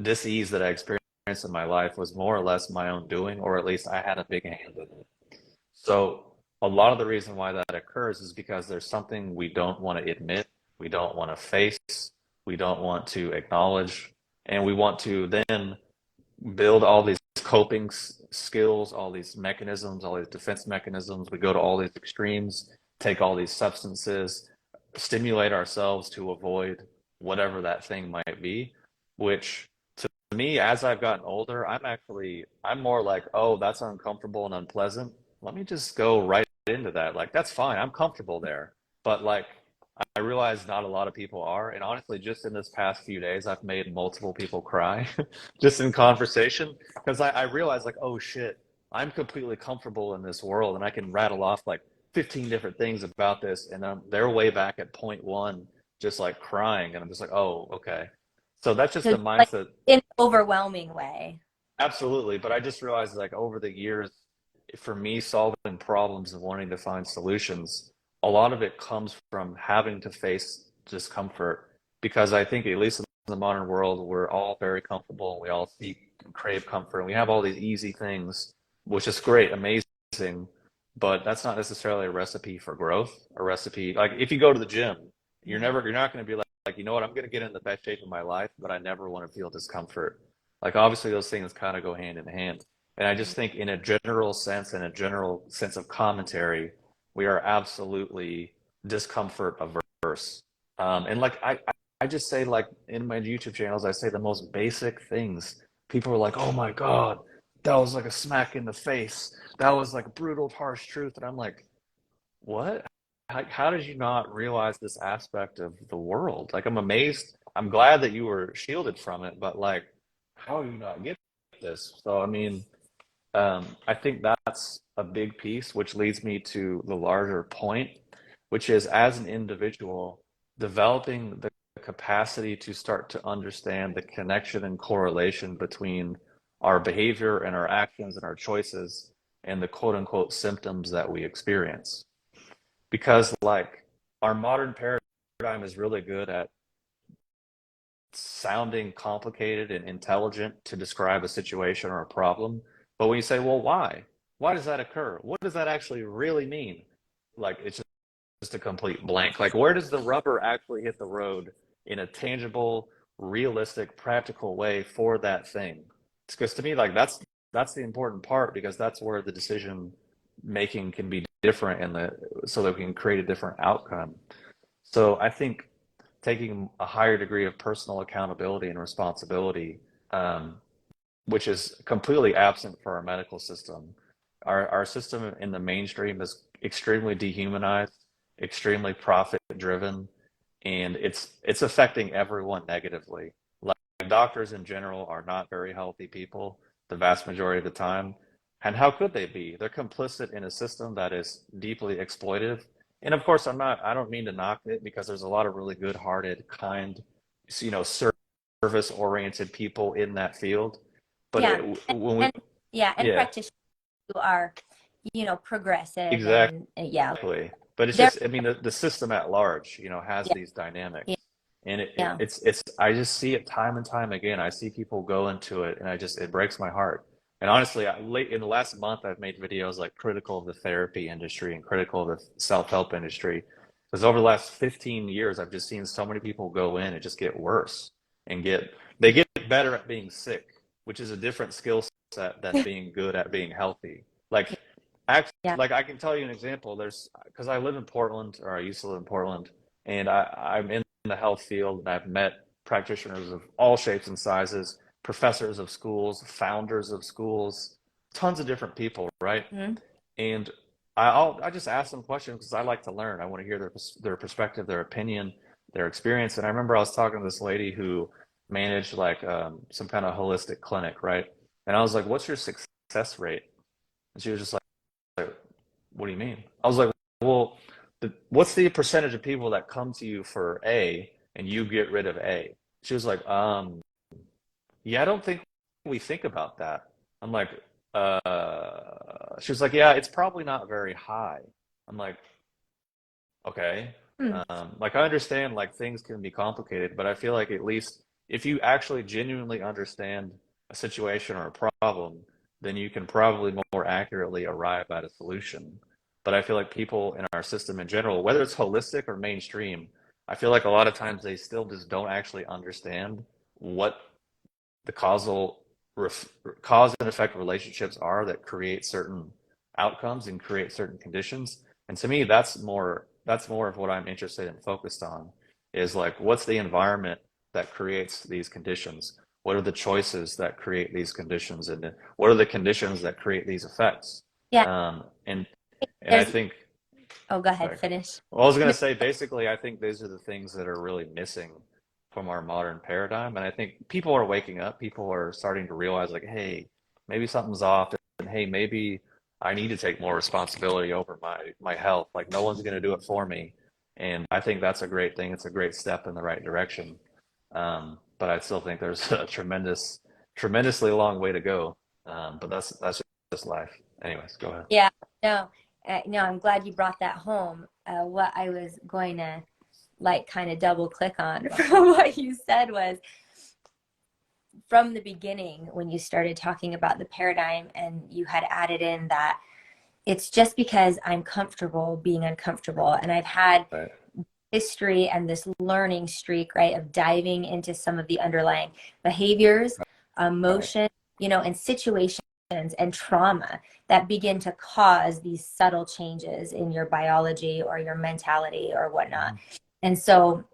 dis-ease that I experienced in my life was more or less my own doing, or at least I had a big hand in it. So a lot of the reason why that occurs is because there's something we don't want to admit, we don't want to face, we don't want to acknowledge, and we want to then build all these coping skills, all these mechanisms, all these defense mechanisms. We go to all these extremes, take all these substances, stimulate ourselves to avoid whatever that thing might be, which to me, as I've gotten older, I'm more like, oh, that's uncomfortable and unpleasant. Let me just go right into that. Like, that's fine. I'm comfortable there. But like, I realize not a lot of people are. And honestly, just in this past few days, I've made multiple people cry just in conversation because I realized, like, oh shit, I'm completely comfortable in this world and I can rattle off like 15 different things about this. And they're way back at point one, just like crying. And I'm just like, oh, okay. So that's just the Because like mindset. in an overwhelming way. Absolutely. But I just realized, like, over the years, for me, solving problems and wanting to find solutions, a lot of it comes from having to face discomfort. Because I think, at least in the modern world, we're all very comfortable. We all seek and crave comfort. And we have all these easy things, which is great, amazing. But that's not necessarily a recipe for growth, a recipe. Like, if you go to the gym, you're not going to be like, you know what, I'm going to get in the best shape of my life, but I never want to feel discomfort. Like, obviously those things kind of go hand in hand. And I just think in a general sense, in a general sense of commentary, we are absolutely discomfort averse. And like I just say, like, in my YouTube channels, I say the most basic things. People are like, "Oh my God, that was like a smack in the face. That was like brutal, harsh truth." And I'm like, "What? How did you not realize this aspect of the world?" Like, I'm amazed. I'm glad that you were shielded from it, but like, how do you not get this? So, I mean, I think that's a big piece, which leads me to the larger point, which is, as an individual, developing the capacity to start to understand the connection and correlation between our behavior and our actions and our choices and the quote unquote symptoms that we experience. Because, like, our modern paradigm is really good at sounding complicated and intelligent to describe a situation or a problem. But when you say, well, why? Why does that occur? What does that actually really mean? Like, it's just a complete blank. Like, where does the rubber actually hit the road in a tangible, realistic, practical way for that thing? Because to me, like, that's the important part, because that's where the decision making can be different and the so that we can create a different outcome. So I think taking a higher degree of personal accountability and responsibility, um, which is completely absent for our medical system. Our system in the mainstream is extremely dehumanized, extremely profit driven, and it's affecting everyone negatively. Like, doctors in general are not very healthy people the vast majority of the time. And how could they be? They're complicit in a system that is deeply exploitive. And of course, I don't mean to knock it, because there's a lot of really good-hearted, kind, you know, service-oriented people in that field. But Yeah. when we, And yeah, and yeah, practitioners who are, progressive exactly. and yeah, But it's they're just, I mean, the system at large, has yeah, these yeah, dynamics. And yeah. I just see it time and time again. I see people go into it, and it breaks my heart. And honestly, late in the last month, I've made videos like critical of the therapy industry and critical of the self-help industry. Because over the last 15 years, I've just seen so many people go in and just get worse and they get better at being sick, which is a different skill set than being good at being healthy. Like, actually, Yeah. like, I can tell you an example. Because I live in Portland, or I used to live in Portland, and I'm in the health field, and I've met practitioners of all shapes and sizes, professors of schools, founders of schools, tons of different people, right? Mhm. And I just ask them questions because I like to learn. I want to hear their perspective, their opinion. their experience. And I remember I was talking to this lady who managed like some kind of holistic clinic, right? And I was like, "What's your success rate?" And she was just like, "What do you mean?" I was like, "Well, what's the percentage of people that come to you for A and you get rid of A?" She was like, yeah, I don't think we think about that. I'm like, she was like, "Yeah, it's probably not very high." I'm like, okay. Hmm. Like I understand like things can be complicated, but I feel like at least if you actually genuinely understand a situation or a problem, then you can probably more accurately arrive at a solution. But I feel like people in our system in general, whether it's holistic or mainstream, I feel like a lot of times they still just don't actually understand what the cause and effect relationships are that create certain outcomes and create certain conditions. And to me, that's more of what I'm interested and focused on is like what's the environment that creates these conditions? What are the choices that create these conditions, and what are the conditions that create these effects? Yeah. And I There's, think, oh, go ahead, sorry. finish. Well, I was going No, to say, basically, I think these are the things that are really missing from our modern paradigm. And I think people are waking up. People are starting to realize, like, hey, maybe something's off. And hey, maybe I need to take more responsibility over my health. Like, no one's going to do it for me. And I think that's a great thing. It's a great step in the right direction. But I still think there's a tremendously long way to go. But that's just life. Anyways, go ahead. yeah, no, no, I'm glad you brought that home. What I was going to like kind of double click on from what you said was from the beginning when you started talking about the paradigm and you had added in that it's just because I'm comfortable being uncomfortable. And I've had Right. history and this learning streak, right, of diving into some of the underlying behaviors, Right. emotion, and situations and trauma that begin to cause these subtle changes in your biology or your mentality or whatnot. Mhm. And so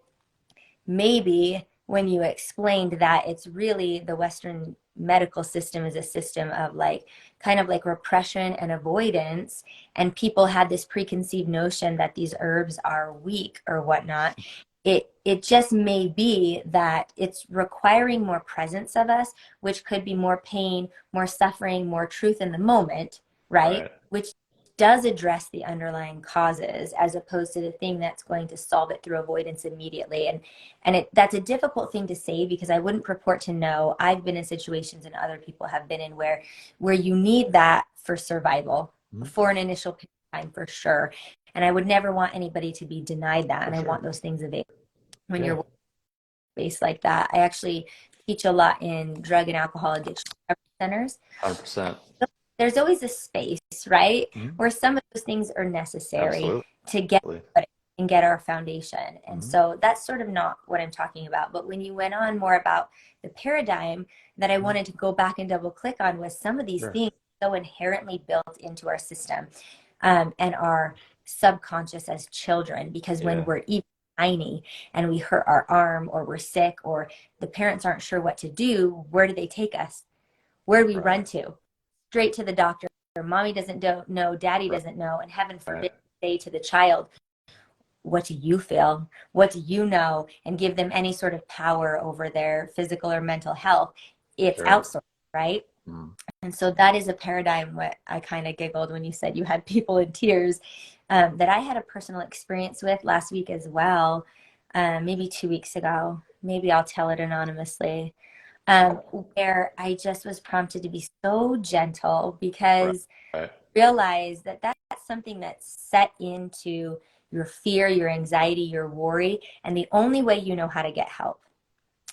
maybe when you explained that it's really the Western medical system is a system of like kind of like repression and avoidance, and people had this preconceived notion that these herbs are weak or whatnot. It just may be that it's requiring more presence of us, which could be more pain, more suffering, more truth in the moment, right? Right. Which does address the underlying causes as opposed to the thing that's going to solve it through avoidance immediately. And that's a difficult thing to say because I wouldn't purport to know. I've been in situations and other people have been in where you need that for survival Mhm. for an initial period of time for sure. And I would never want anybody to be denied that. For And I sure. want those things available when Yeah. you're based like that. I actually teach a lot in drug and alcohol addiction centers. 100%. There's always a space, right, Mhm. where some of those things are necessary Absolutely. to get and get our foundation. And Mhm. so that's sort of not what I'm talking about. But when you went on more about the paradigm that I Mhm. wanted to go back and double click on was some of these Sure. things so inherently built into our system, and our subconscious as children, because when Yeah. we're even tiny and we hurt our arm or we're sick or the parents aren't sure what to do, where do they take us? Where do we run Right. to? Straight to the doctor. Mommy doesn't know, daddy doesn't know, and heaven Right. forbid say to the child, what do you feel? What do you know? And give them any sort of power over their physical or mental health. It's Sure. outsourced, right? Mm. And so that is a paradigm. What I kind of giggled when you said you had people in tears, that I had a personal experience with last week as well, maybe 2 weeks ago. Maybe I'll tell it anonymously, um, where I just was prompted to be so gentle Right. because Right. realize that that's something that's set into your fear, your anxiety, your worry, and the only way you know how to get help.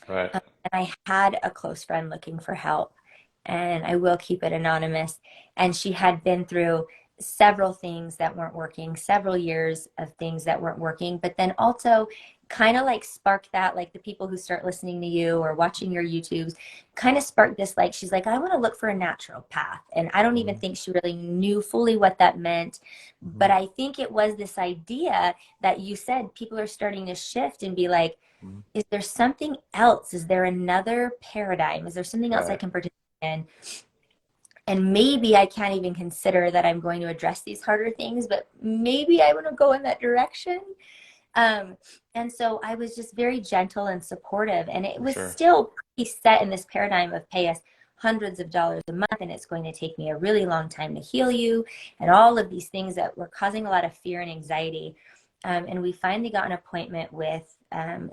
Right. And I had a close friend looking for help, and I will keep it anonymous. And she had been through several things that weren't working, several years of things that weren't working, but then also kind of like sparked that, like the people who start listening to you or watching your YouTubes kind of sparked this, like, she's like, I want to look for a natural path. And I don't even Mhm. think she really knew fully what that meant. But Mhm. I think it was this idea that you said people are starting to shift and be like, Mhm. is there something else? Is there another paradigm? Is there something else I Right. can participate in? And maybe I can't even consider that I'm going to address these harder things, but maybe I want to go in that direction. Um, and so I was just very gentle and supportive. And it For was sure. still pretty set in this paradigm of pay us hundreds of dollars a month, and it's going to take me a really long time to heal you, and all of these things that were causing a lot of fear and anxiety. And we finally got an appointment with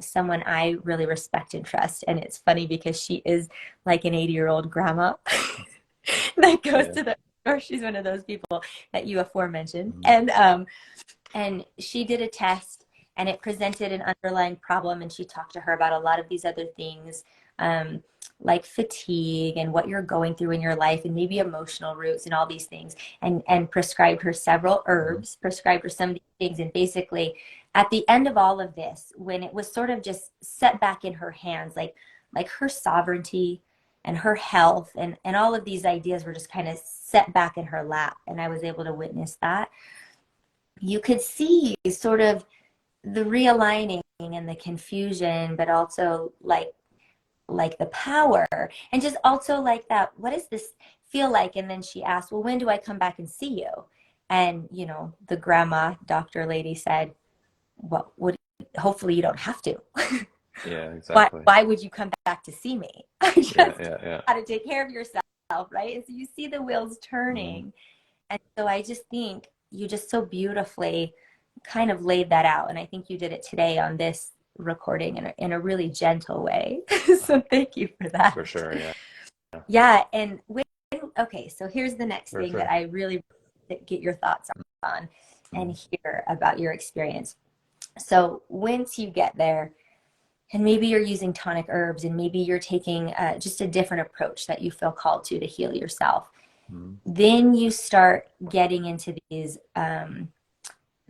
someone I really respect and trust. And it's funny because she is like an 80-year-old grandma that goes Yeah. to the, or she's one of those people that you aforementioned. Mhm. And she did a test and it presented an underlying problem. And she talked to her about a lot of these other things, um, like fatigue and what you're going through in your life and maybe emotional roots and all these things, and prescribed her several Mhm. herbs, prescribed her some of these things. And basically at the end of all of this, when it was sort of just set back in her hands, like her sovereignty and her health and all of these ideas were just kind of set back in her lap, and I was able to witness that. You could see sort of the realigning and the confusion, but also like the power, and just also like that, what does this feel like? And then she asked, well, when do I come back and see you? And the grandma doctor lady said, well, what, hopefully you don't have to. Yeah, why exactly. why would you come back to see me? I Yeah, just yeah, yeah. got to take care of yourself, right? And so you see the wheels Mhm. turning. And so I just think you just so beautifully kind of laid that out. And I think you did it today on this recording in a really gentle way. So thank you for that. For sure, yeah. Yeah. Yeah. And okay, so here's the next For thing that sure. I really get your thoughts on and Mhm. hear about your experience. So once you get there, and maybe you're using tonic herbs, and maybe you're taking just a different approach that you feel called to heal yourself, Mhm. then you start getting into these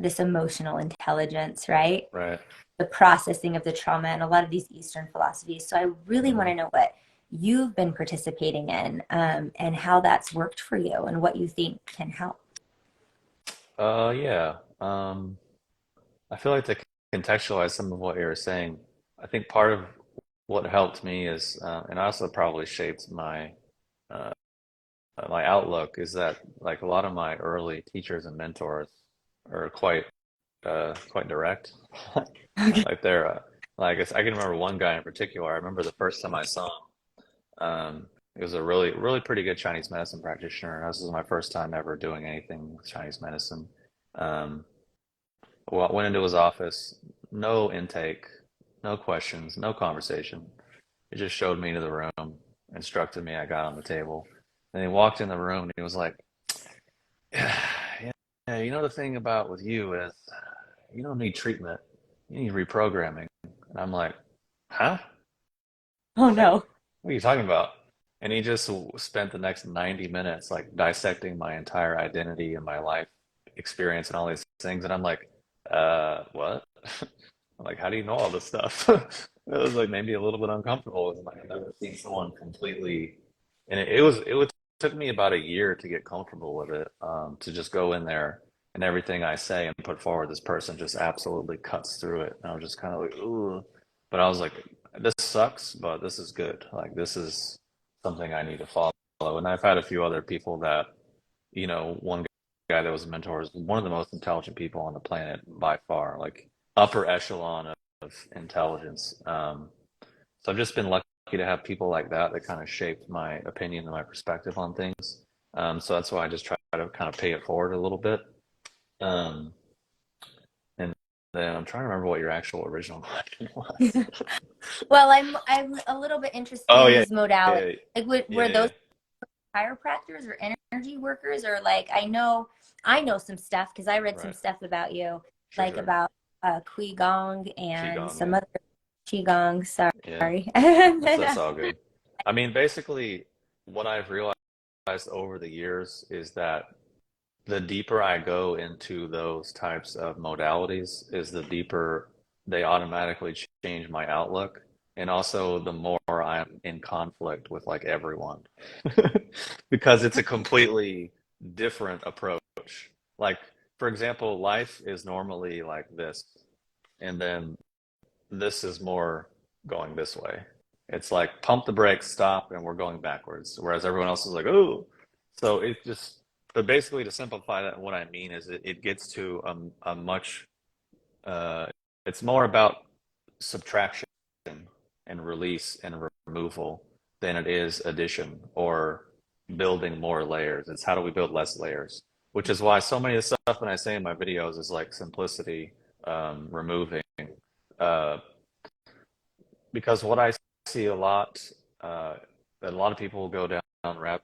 this emotional intelligence, right? Right. The processing of the trauma and a lot of these Eastern philosophies. So I really want Mhm. to know what you've been participating in, and how that's worked for you and what you think can help. Yeah. I feel like to contextualize some of what you were saying, I think part of what helped me is, and also probably shaped uh, my outlook, is that like a lot of my early teachers and mentors are quite direct. Okay. Like they're like I can remember one guy in particular. I remember the first time I saw him. He was a really pretty good Chinese medicine practitioner. This was my first time ever doing anything with Chinese medicine. Um, well, went into his office, no intake, no questions, no conversation. He just showed me to the room, instructed me. I got on the table. And he walked in the room and he was like, yeah, yeah, you know the thing about with you is you don't need treatment. You need reprogramming. And I'm like, huh? Oh Like, no. what are you talking about? And he just spent the next 90 minutes like dissecting my entire identity and my life experience and all these things. And I'm like, what? I'm like, how do you know all this stuff? It was like maybe a little bit uncomfortable. It was like I've never seen someone completely, and it took me about a year to get comfortable with it, to just go in there and everything I say and put forward, this person just absolutely cuts through it. And I was just kind of like, ooh. But I was like, this sucks, but this is good. Like this is something I need to follow. And I've had a few other people that, one guy that was a mentor is one of the most intelligent people on the planet by far, like upper echelon of intelligence. So I've just been lucky to have people like that that kind of shaped my opinion and my perspective on things. So that's why I just try to kind of pay it forward a little bit. Um, and then I'm trying to remember what your actual original question was. Well, I'm a little bit interested Oh in yeah, these modalities. yeah, Like, were yeah, those chiropractors or energy workers, or like I know some stuff because I read some right. stuff about you, Sure, like sure. about Qigong and Qigong, some yeah. other Qigong. Yeah. Sorry. And That's then, that's all good. I mean, basically, what I've realized over the years is that the deeper I go into those types of modalities, is the deeper they automatically change my outlook, and also the more I'm in conflict with like everyone, because it's a completely different approach. Like, for example, life is normally like this, and then this is more going this way. It's like pump the brakes, stop, and we're going backwards. Whereas everyone else is like, oh. So it just, but basically to simplify that, what I mean is it gets to a much, uh, it's more about subtraction and release and removal than it is addition or building more layers. It's how do we build less layers? Which is why so many of the stuff that I say in my videos is like simplicity, removing, uh, because what I see a lot, that a lot of people will go down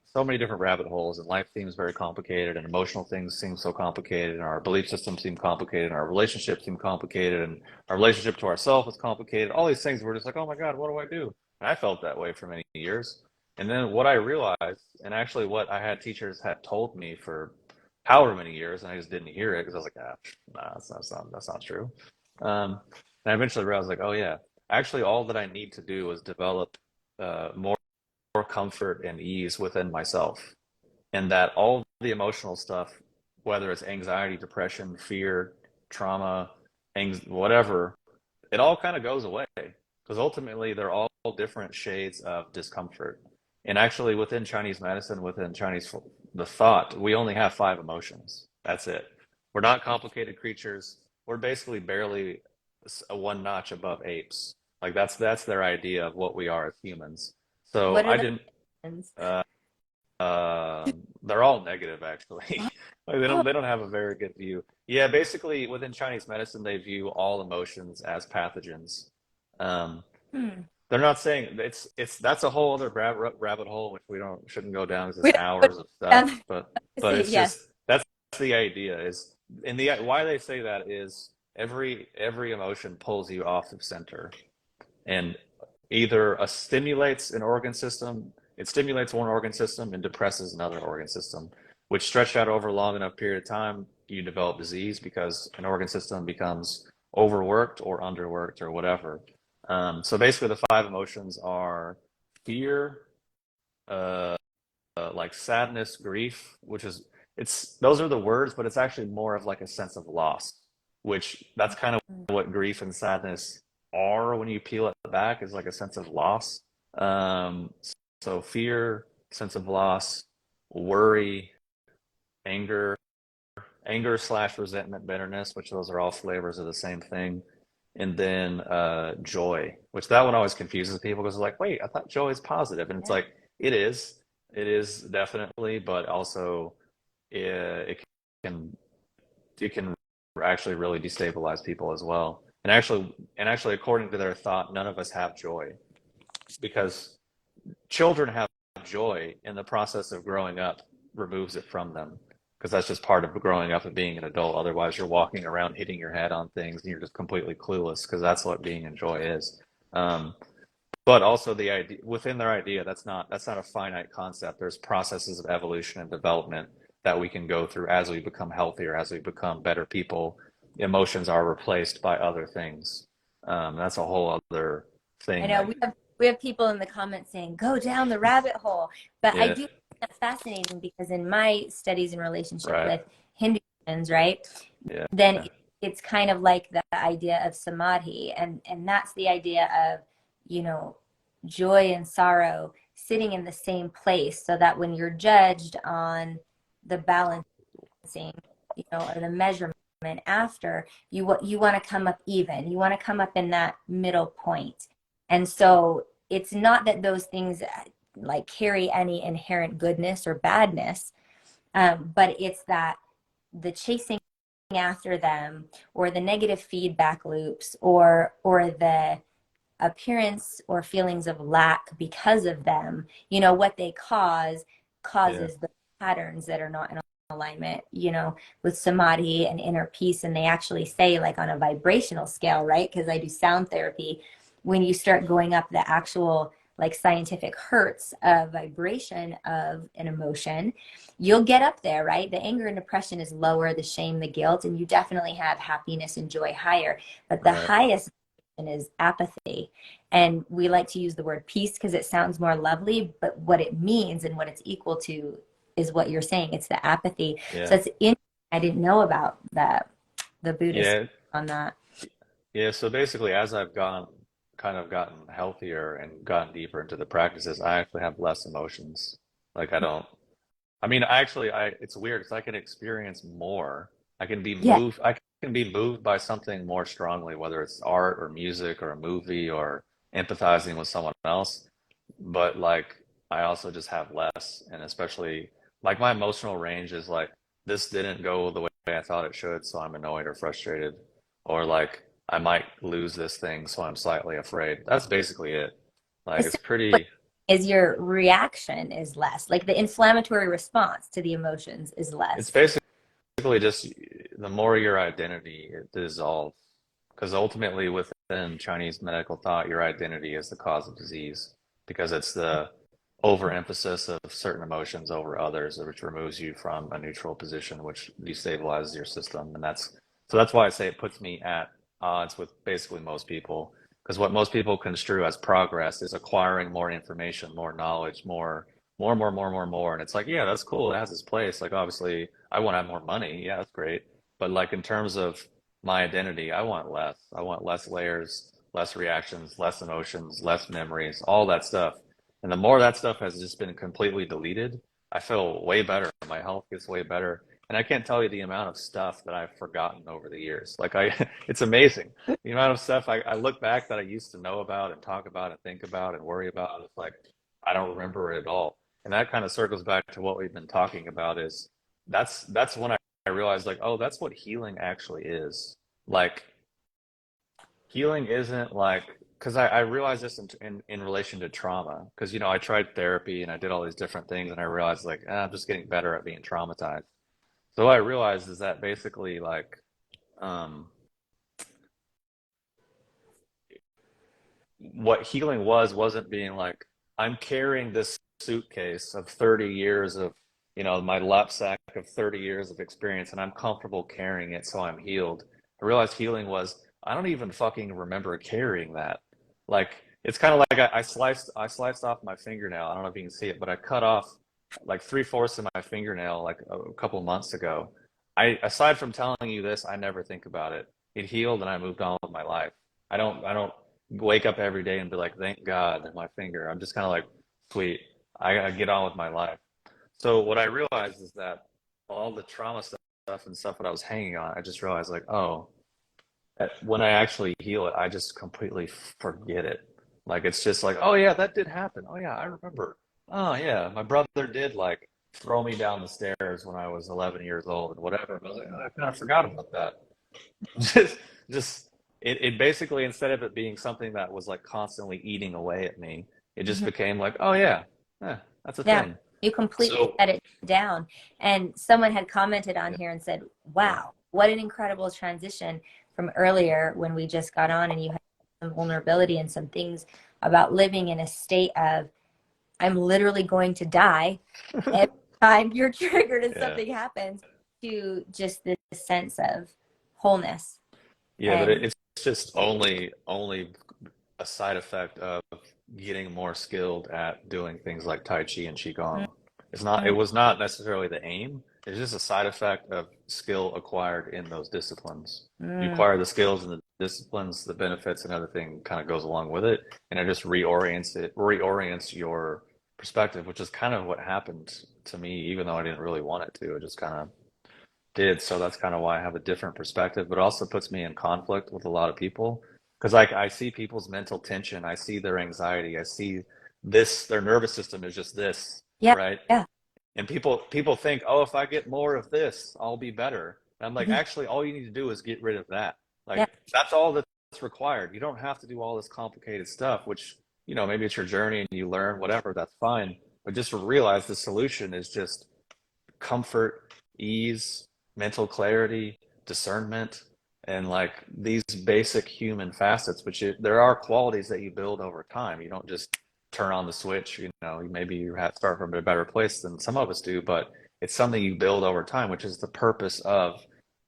so many different rabbit holes, and life seems very complicated, and emotional things seem so complicated, and our belief systems seem complicated, and our relationships seem complicated, and our relationship to ourselves is complicated. All these things, we're just like, oh my God, what do I do? And I felt that way for many years. And then what I realized, and actually what I had teachers had told me for however many years, and I just didn't hear it because I was like, ah, nah, that's not true. And I eventually realized, like, oh yeah, actually, all that I need to do is develop more comfort and ease within myself, and that all the emotional stuff, whether it's anxiety, depression, fear, trauma, whatever, it all kind of goes away because ultimately they're all different shades of discomfort. And actually, within Chinese medicine, within Chinese the thought, we only have five emotions. That's it. We're not complicated creatures. We're basically barely a one notch above apes. Like that's their idea of what we are as humans. So What are I the didn't. options? Uh, they're all negative actually. Like Oh, they don't have a very good view. Yeah, basically within Chinese medicine, they view all emotions as pathogens. Um, hmm. they're not saying it's that's a whole other rabbit hole which we don't shouldn't go down because We it's don't put hours of stuff. down But the it's yes. just that's the idea is, and the why they say that is every emotion pulls you off of center, and either stimulates an organ system, it stimulates one organ system and depresses another organ system, which stretched out over a long enough period of time, you develop disease because an organ system becomes overworked or underworked or whatever. So basically, the five emotions are fear, uh, like sadness, grief, which is it's those are the words, but it's actually more of like a sense of loss, which that's kind of what grief and sadness are when you peel it back is like a sense of loss. Um, so fear, sense of loss, worry, anger, anger slash resentment, bitterness, which those are all flavors of the same thing. And then joy, which that one always confuses people because it's like, wait, I thought joy is positive, and it's Yeah. like it is definitely, but also it can it can actually really destabilize people as well. And actually, according to their thought, none of us have joy because children have joy, and the process of growing up removes it from them because that's just part of growing up and being an adult. Otherwise, you're walking around hitting your head on things and you're just completely clueless because that's what being in joy is. Um, but also the idea within their idea, that's not a finite concept. There's processes of evolution and development that we can go through as we become healthier, as we become better people. Emotions are replaced by other things. That's a whole other I thing know that, we have people in the comments saying go down the rabbit hole, but I yeah, do find that fascinating because in my studies in relationship right, with Hinduans, right, yeah, then it's kind of like the idea of samadhi, and that's the idea of you know joy and sorrow sitting in the same place, so that when you're judged on the balancing, or the measurement after you want to come up even, you want to come up in that middle point. And so it's not that those things like carry any inherent goodness or badness, but it's that the chasing after them, or the negative feedback loops, or the appearance or feelings of lack because of them, what they yeah, causes the patterns that are not in alignment, with samadhi and inner peace. And they actually say, like, on a vibrational scale, right? Because I do sound therapy, when you start going up the actual like scientific hertz of vibration of an emotion, you'll get up there, right? The anger and depression is lower, the shame, the guilt, and you definitely have happiness and joy higher. But the right, highest is apathy. And we like to use the word peace because it sounds more lovely, but what it means and what it's equal to is what you're saying. It's the apathy. So yeah, it's in, I didn't know about the Buddhist yeah, on that. yeah. So basically, as I've gotten healthier and gotten deeper into the practices, I actually have less emotions. Like I don't. I mean, actually, I it's weird because I can experience more. I can be Yeah. moved. I can be moved by something more strongly, whether it's art or music or a movie or empathizing with someone else. But like, I also just have less, and especially like my emotional range is like, this didn't go the way I thought it should, so I'm annoyed or frustrated, or like I might lose this thing, so I'm slightly afraid. That's basically it. Like, it's Essentially, pretty, is your reaction is less, like the inflammatory response to the emotions is it's less. basically just the more your identity it dissolves, because ultimately within Chinese medical thought, your identity is the cause of disease, because it's the overemphasis of certain emotions over others, which removes you from a neutral position, which destabilizes your system. And that's why I say it puts me at odds with basically most people. Because what most people construe as progress is acquiring more information, more knowledge, more. And it's like, yeah, that's cool. It has its place. Like, obviously, I want to have more money. Yeah, that's great. But like in terms of my identity, I want less. I want less layers, less reactions, less emotions, less memories, all that stuff. And the more that stuff has just been completely deleted, I feel way better. My health gets way better. And I can't tell you the amount of stuff that I've forgotten over the years. Like it's amazing. The amount of stuff I look back that I used to know about and talk about and think about and worry about. It's like, I don't remember it at all. And that kind of circles back to what we've been talking about is that's when I realized like, oh, that's what healing actually is. Like healing isn't like because I realized this in relation to trauma because I tried therapy and I did all these different things and I realized like I'm just getting better at being traumatized. So what I realized is that basically like um, what healing wasn't being like I'm carrying this suitcase of 30 years of my knapsack of 30 years of experience and I'm comfortable carrying it so I'm healed. I realized healing was I don't even fucking remember carrying that. Like it's kind of like I sliced off my fingernail. I don't know if you can see it, but I cut off like 3/4 of my fingernail like a couple months ago. I aside from telling you this, I never think about it. It healed and I moved on with my life. I don't wake up every day and be like, thank God, my finger. I'm just kind of like, sweet, I gotta get on with my life. So what I realized is that all the trauma stuff and stuff that I was hanging on, I just realized like, oh, when I actually heal it, I just completely forget it. Like it's just like, oh yeah, that did happen. Oh yeah, I remember. Oh yeah, my brother did like throw me down the stairs when I was 11 years old and whatever. I was like, oh, I kind of forgot about that. just just it basically instead of it being something that was like constantly eating away at me, it just Mhm. became like, oh yeah, that's a Yeah, thing. you completely So set it down. And someone had commented on yeah, here and said, yeah, wow, what an incredible transition from earlier when we just got on and you had some vulnerability and some things about living in a state of, I'm literally going to die every time you're triggered and yeah. something happens, to just this sense of wholeness. Yeah, but And it's just only a side effect of getting more skilled at doing things like Tai Chi and mm, Qigong. It mm, was not necessarily the aim. It's just a side effect of skill acquired in those disciplines. You mm, acquire the skills and the disciplines, the benefits and everything kind of goes along with it. And it just reorients your perspective, which is kind of what happened to me, even though I didn't really want it to. It just kind of did. So that's kind of why I have a different perspective, but it also puts me in conflict with a lot of people because like I see people's mental tension, I see their anxiety, I see their nervous system is just this, yeah, right? yeah, And people think, oh, if I get more of this, I'll be better. And I'm like, mhm, actually, all you need to do is get rid of that. yeah, Like that's all that's required. You don't have to do all this complicated stuff, which maybe it's your journey and you learn whatever. That's fine. But just realize the solution is just comfort, ease, mental clarity, discernment, and like these basic human facets, there are qualities that you build over time. You don't just turn on the switch, maybe you have to start from a better place than some of us do, but it's something you build over time, which is the purpose of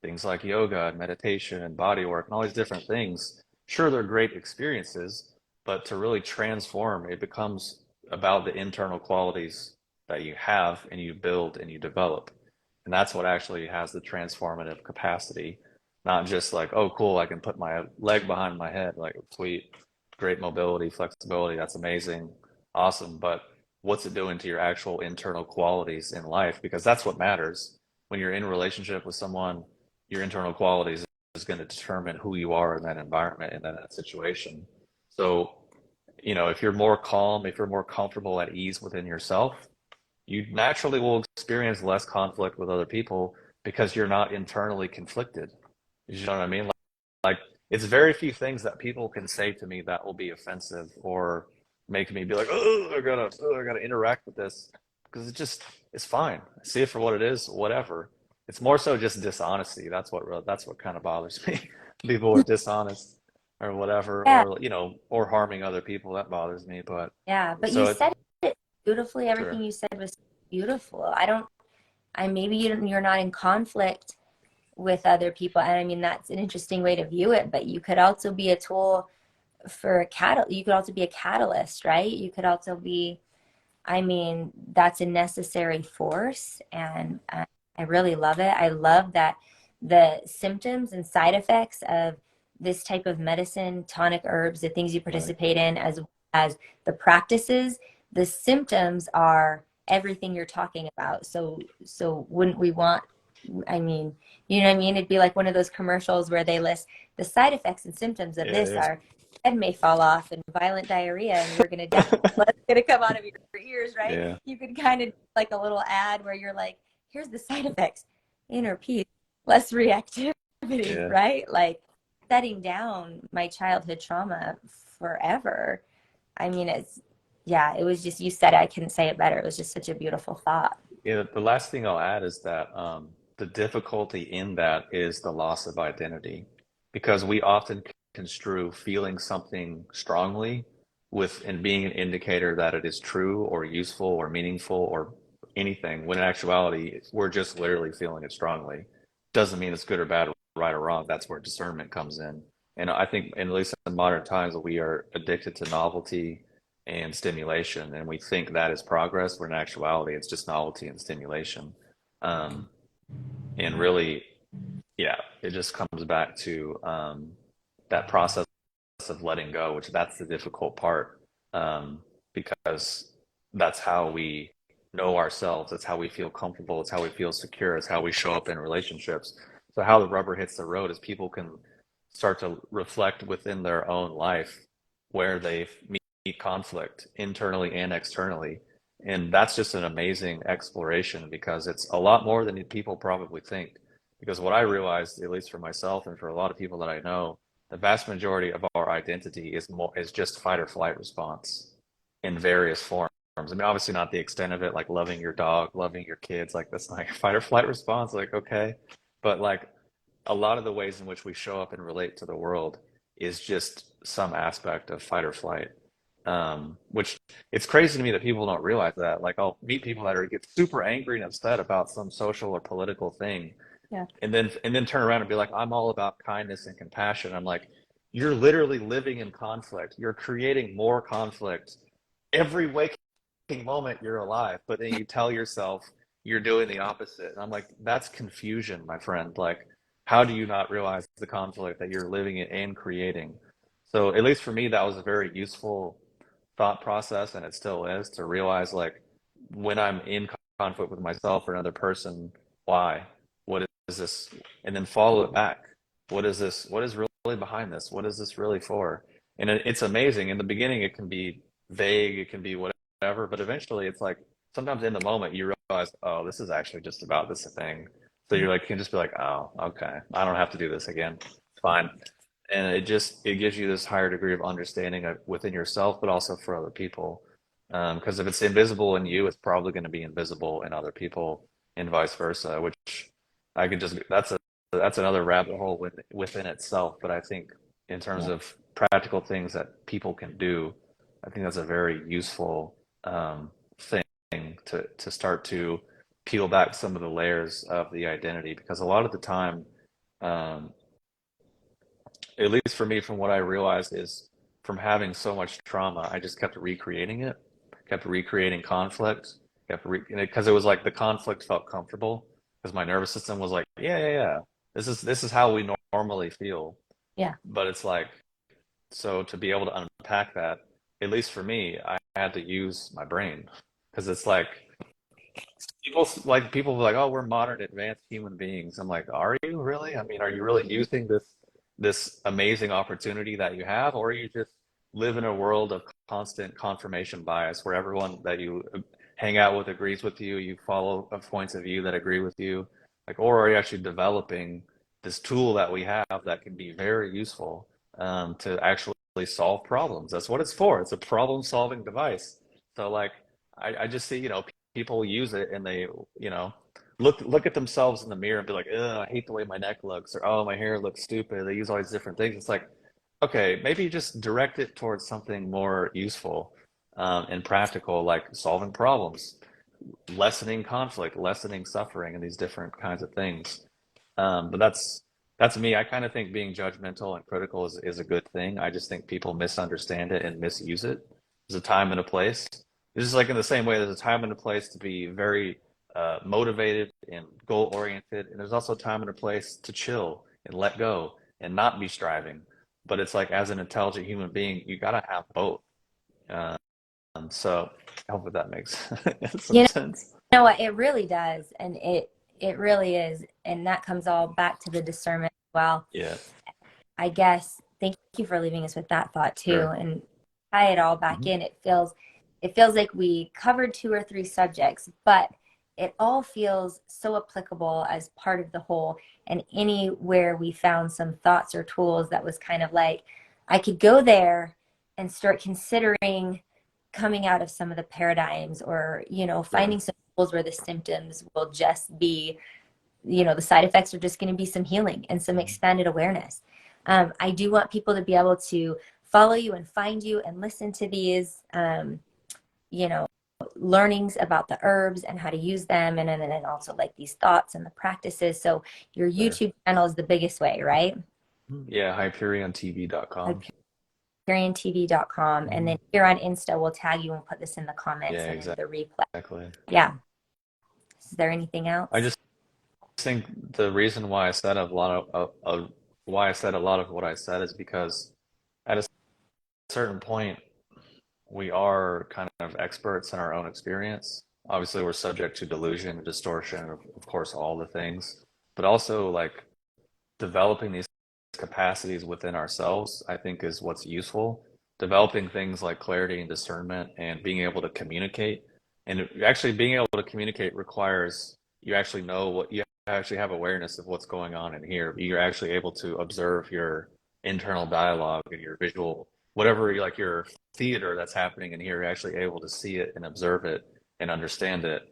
things like yoga and meditation and body work and all these different things. Sure, they're great experiences, but to really transform, it becomes about the internal qualities that you have and you build and you develop. And that's what actually has the transformative capacity. Not just like, oh, cool, I can put my leg behind my head, like, sweet, great mobility, flexibility, that's amazing, awesome. But what's it doing to your actual internal qualities in life? Because that's what matters. When you're in a relationship with someone, your internal qualities going to determine who you are in that environment and in that situation. So, if you're more calm, if you're more comfortable at ease within yourself, you naturally will experience less conflict with other people because you're not internally conflicted. You know what I mean? Like it's very few things that people can say to me that will be offensive or make me be like, oh, I gotta interact with this because it's fine. I see it for what it is, whatever. It's more so just dishonesty. That's what kind of bothers me. People are dishonest or whatever, Yeah, or or harming other people. That bothers me. But yeah. But you so it said it beautifully. Everything sure, you said was beautiful. Maybe you're not in conflict with other people. And I mean, that's an interesting way to view it, but you could also be a tool for you could also be a catalyst, right? You could also be, I mean, that's a necessary force. And I really love it. I love that the symptoms and side effects of this type of medicine, tonic herbs, the things you right? participate in, as well as the practices, the symptoms are everything you're talking about. So wouldn't we want, I mean, you know what I mean? It'd be like one of those commercials where they list the side effects and symptoms of this Yeah, are head may fall off and violent diarrhea and you're going to die. Blood's going to come out of your ears, right? yeah, You could kind of like a little ad where you're like, here's the side effects, inner peace, less reactivity, yeah. right? Like setting down my childhood trauma forever. I mean, yeah, it was just, you said it, I couldn't say it better. It was just such a beautiful thought. Yeah, the last thing I'll add is that the difficulty in that is the loss of identity, because we often construe feeling something strongly with and being an indicator that it is true or useful or meaningful or anything, when in actuality we're just literally feeling it strongly. Doesn't mean it's good or bad, right or wrong. That's where discernment comes in. And I think, at least in modern times, we are addicted to novelty and stimulation, and we think that is progress, when in actuality it's just novelty and stimulation. Um, and really, yeah, it just comes back to that process of letting go, which that's the difficult part, because that's how we know ourselves. It's how we feel comfortable. It's how we feel secure. It's how we show up in relationships. So how the rubber hits the road is people can start to reflect within their own life where they meet conflict internally and externally. And that's just an amazing exploration, because it's a lot more than people probably think. Because what I realized, at least for myself and for a lot of people that I know, the vast majority of our identity is just fight or flight response in various forms. I mean, obviously not the extent of it, like loving your dog, loving your kids, like that's not your fight or flight response, like okay. But like a lot of the ways in which we show up and relate to the world is just some aspect of fight or flight. Which it's crazy to me that people don't realize that. Like I'll meet people that are get super angry and upset about some social or political thing, Yeah. and then turn around and be like, I'm all about kindness and compassion. I'm like, you're literally living in conflict. You're creating more conflict every waking moment you're alive, but then you tell yourself you're doing the opposite. And I'm like, that's confusion, my friend. Like, how do you not realize the conflict that you're living in and creating? So at least for me, that was a very useful thought process, and it still is, to realize like when I'm in conflict with myself or another person, why? What is this? And then follow it back. What is this? What is really behind this? What is this really for? And it's amazing. In the beginning, it can be vague, it can be whatever, but eventually it's like sometimes in the moment you realize, oh, this is actually just about this thing. So you're like, you can just be like, oh, okay, I don't have to do this again. It's fine. And it gives you this higher degree of understanding within yourself, but also for other people. Because if it's invisible in you, it's probably going to be invisible in other people, and vice versa. Which I could just that's another rabbit hole within itself. But I think in terms Yeah. of practical things that people can do, I think that's a very useful thing to start to peel back some of the layers of the identity. Because a lot of the time, um, at least for me, from what I realized, is from having so much trauma, I just kept recreating it, kept recreating conflict, because it was like the conflict felt comfortable, because my nervous system was like, yeah, yeah, yeah, this is how we normally feel. Yeah. But it's like, so to be able to unpack that, at least for me, I had to use my brain, because it's like people are like, oh, we're modern, advanced human beings. I'm like, are you really? I mean, are you really using this amazing opportunity that you have, or are you just live in a world of constant confirmation bias where everyone that you hang out with agrees with you, you follow points of view that agree with you, like, or are you actually developing this tool that we have that can be very useful to actually solve problems? That's what it's for. It's a problem-solving device. So like, I just see, people use it and they, you know, look at themselves in the mirror and be like, "Ugh, I hate the way my neck looks," or "Oh, my hair looks stupid." They use all these different things. It's like, okay, maybe just direct it towards something more useful and practical, like solving problems, lessening conflict, lessening suffering, and these different kinds of things. But that's me. I kind of think being judgmental and critical is a good thing. I just think people misunderstand it and misuse it. There's a time and a place. It's just like in the same way, there's a time and a place to be very motivated and goal oriented, and there's also a time and a place to chill and let go and not be striving. But it's like as an intelligent human being, you gotta have both. Um, so I hope that makes some You sense. know what? It really does. And it really is. And that comes all back to the discernment as well. Yeah, I guess thank you for leaving us with that thought too. sure. And tie it all back Mhm. in. It feels like we covered two or three subjects, but it all feels so applicable as part of the whole. And anywhere we found some thoughts or tools that was kind of like, I could go there and start considering coming out of some of the paradigms, or, Yeah. finding some tools where the symptoms will just be, the side effects are just going to be some healing and some Mhm. expanded awareness. I do want people to be able to follow you and find you and listen to these, you know, learnings about the herbs and how to use them, and then also like these thoughts and the practices. So your Sure. YouTube channel is the biggest way, right? Yeah, HyperionTV.com. HyperionTV.com. And Hmm. then here on Insta, we'll tag you and put this in the comments Yeah, and in the replay. exactly. Yeah. Is there anything I else? just think the reason why I said a lot of why I said a lot of what I said is because at a certain point we are kind of experts in our own experience. Obviously, we're subject to delusion, distortion, of course, all the things, but also like developing these capacities within ourselves, I think is what's useful. Developing things like clarity and discernment and being able to communicate. And actually being able to communicate requires you actually know what you actually have awareness of what's going on in here. You're actually able to observe your internal dialogue and your visual, whatever like your theater that's happening in here, you're actually able to see it and observe it and understand it.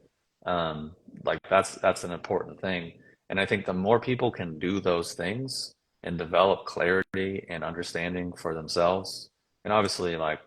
Um, like that's an important thing. And I think the more people can do those things and develop clarity and understanding for themselves, and obviously, like,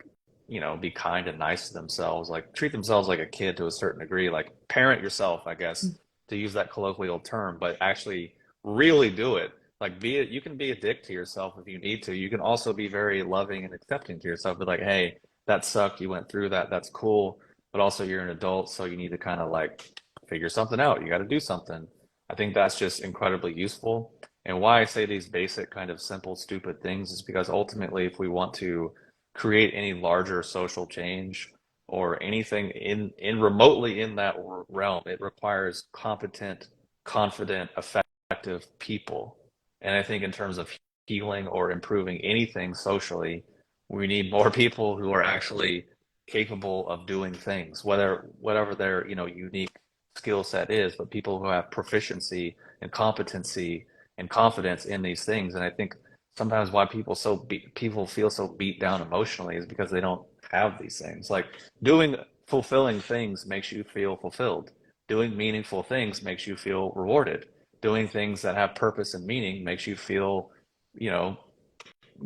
be kind and nice to themselves, like treat themselves like a kid to a certain degree, like parent yourself, I guess, to use that colloquial term, but actually really do it. Like, you can be a dick to yourself if you need to. You can also be very loving and accepting to yourself, but like, hey, that sucked. You went through that. That's cool. But also, you're an adult, so you need to kind of like figure something out. You got to do something. I think that's just incredibly useful. And why I say these basic, kind of simple, stupid things is because ultimately, if we want to create any larger social change or anything in remotely in that realm, it requires competent, confident, effective people. And I think in terms of healing or improving anything socially, we need more people who are actually capable of doing things, whatever their, unique skill set is, but people who have proficiency and competency and confidence in these things. And I think sometimes why people feel so beat down emotionally is because they don't have these things. Like doing fulfilling things makes you feel fulfilled. Doing meaningful things makes you feel rewarded. Doing things that have purpose and meaning makes you feel, you know,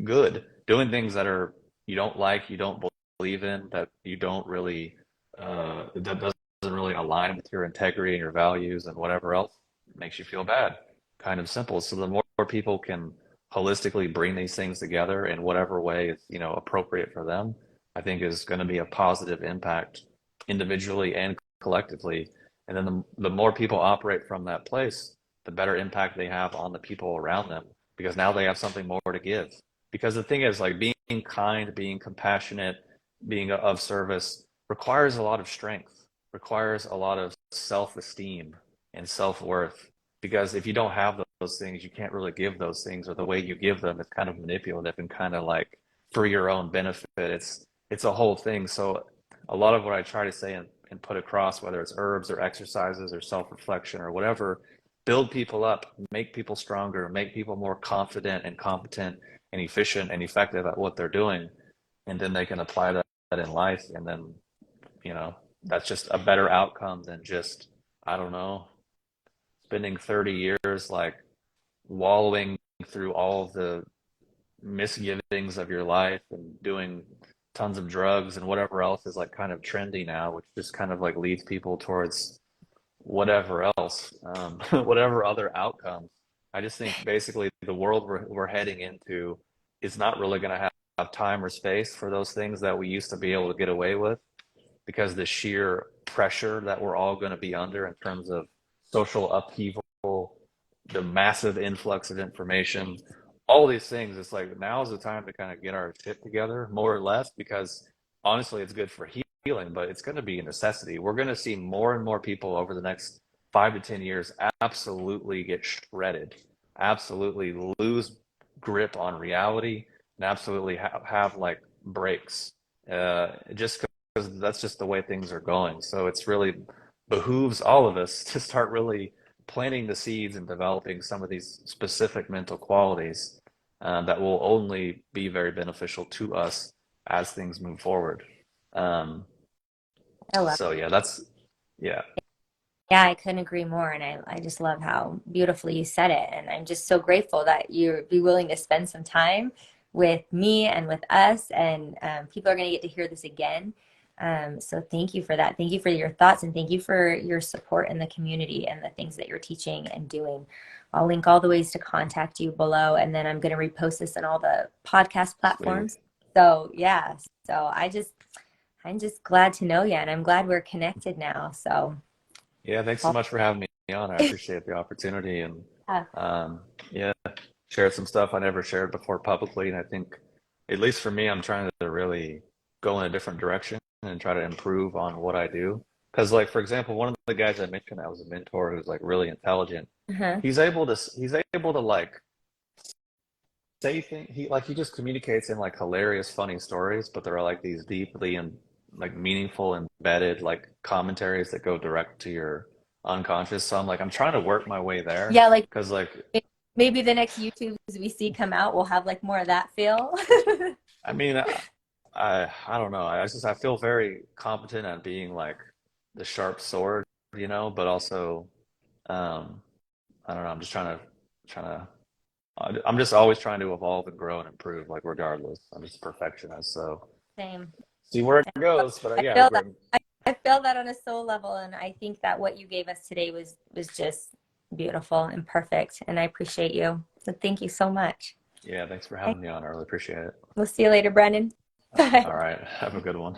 good. Doing things that are you don't like, you don't believe in, that you don't really that doesn't really align with your integrity and your values and whatever else makes you feel bad. Kind of simple. So the more people can holistically bring these things together in whatever way is, appropriate for them, I think is going to be a positive impact individually and collectively. And then the more people operate from that place, the better impact they have on the people around them because now they have something more to give. Because the thing is, like being kind, being compassionate, being of service requires a lot of strength. requires a lot of self-esteem and self-worth. Because if you don't have those things, you can't really give those things, or the way you give them is kind of manipulative and kind of like for your own benefit. It's a whole thing. So a lot of what I try to say and put across, whether it's herbs or exercises or self-reflection or whatever, build people up, make people stronger, make people more confident and competent and efficient and effective at what they're doing. And then they can apply that in life. And then, you know, that's just a better outcome than just, I don't know, spending 30 years like wallowing through all of the misgivings of your life and doing tons of drugs and whatever else is like kind of trendy now, which just kind of like leads people towards whatever else, whatever other outcomes. I just think basically the world we're heading into is not really going to have time or space for those things that we used to be able to get away with, because the sheer pressure that we're all going to be under in terms of social upheaval, the massive influx of information, all these things. It's like now is the time to kind of get our shit together, more or less, because honestly, it's good for healing, but it's going to be a necessity. We're going to see more and more people over the next 5 to 10 years absolutely get shredded, absolutely lose grip on reality, and absolutely have like breaks. Just because that's just the way things are going. So it's really behooves all of us to start really planting the seeds and developing some of these specific mental qualities that will only be very beneficial to us as things move forward. Um, I love so yeah, that's yeah, Yeah, I couldn't agree more. And I just love how beautifully you said it. And I'm just so grateful that you'd be willing to spend some time with me and with us. And people are going to get to hear this again. So thank you for that. Thank you for your thoughts, and thank you for your support in the community and the things that you're teaching and doing. I'll link all the ways to contact you below. And then I'm going to repost this on all the podcast sweet. platforms. So yeah, I'm just glad to know you, and I'm glad we're connected now. So. Yeah, thanks so much for having me on. I appreciate the opportunity, and Yeah, um, yeah, shared some stuff I never shared before publicly. And I think, at least for me, I'm trying to really go in a different direction and try to improve on what I do. Because, like, for example, one of the guys I mentioned that was a mentor who's like really intelligent. uh-huh. He's able to like say things. He just communicates in like hilarious, funny stories, but there are like these deeply and like meaningful, embedded like commentaries that go direct to your unconscious. So I'm trying to work my way there Yeah, like because like maybe the next YouTubes we see come out will have like more of that feel. I mean I don't know. I feel very competent at being like the sharp sword, but also um I don't know. I'm just trying to I'm just always trying to evolve and grow and improve, like regardless. I'm just a perfectionist, so Same. see where it goes. But I yeah, feel that. great. I feel that on a soul level, and I think that what you gave us today was just beautiful and perfect, and I appreciate you. So thank you so much. Yeah, thanks for Okay. having me on. I really appreciate it. We'll see you later, Brendan. Bye. All right, have a good one.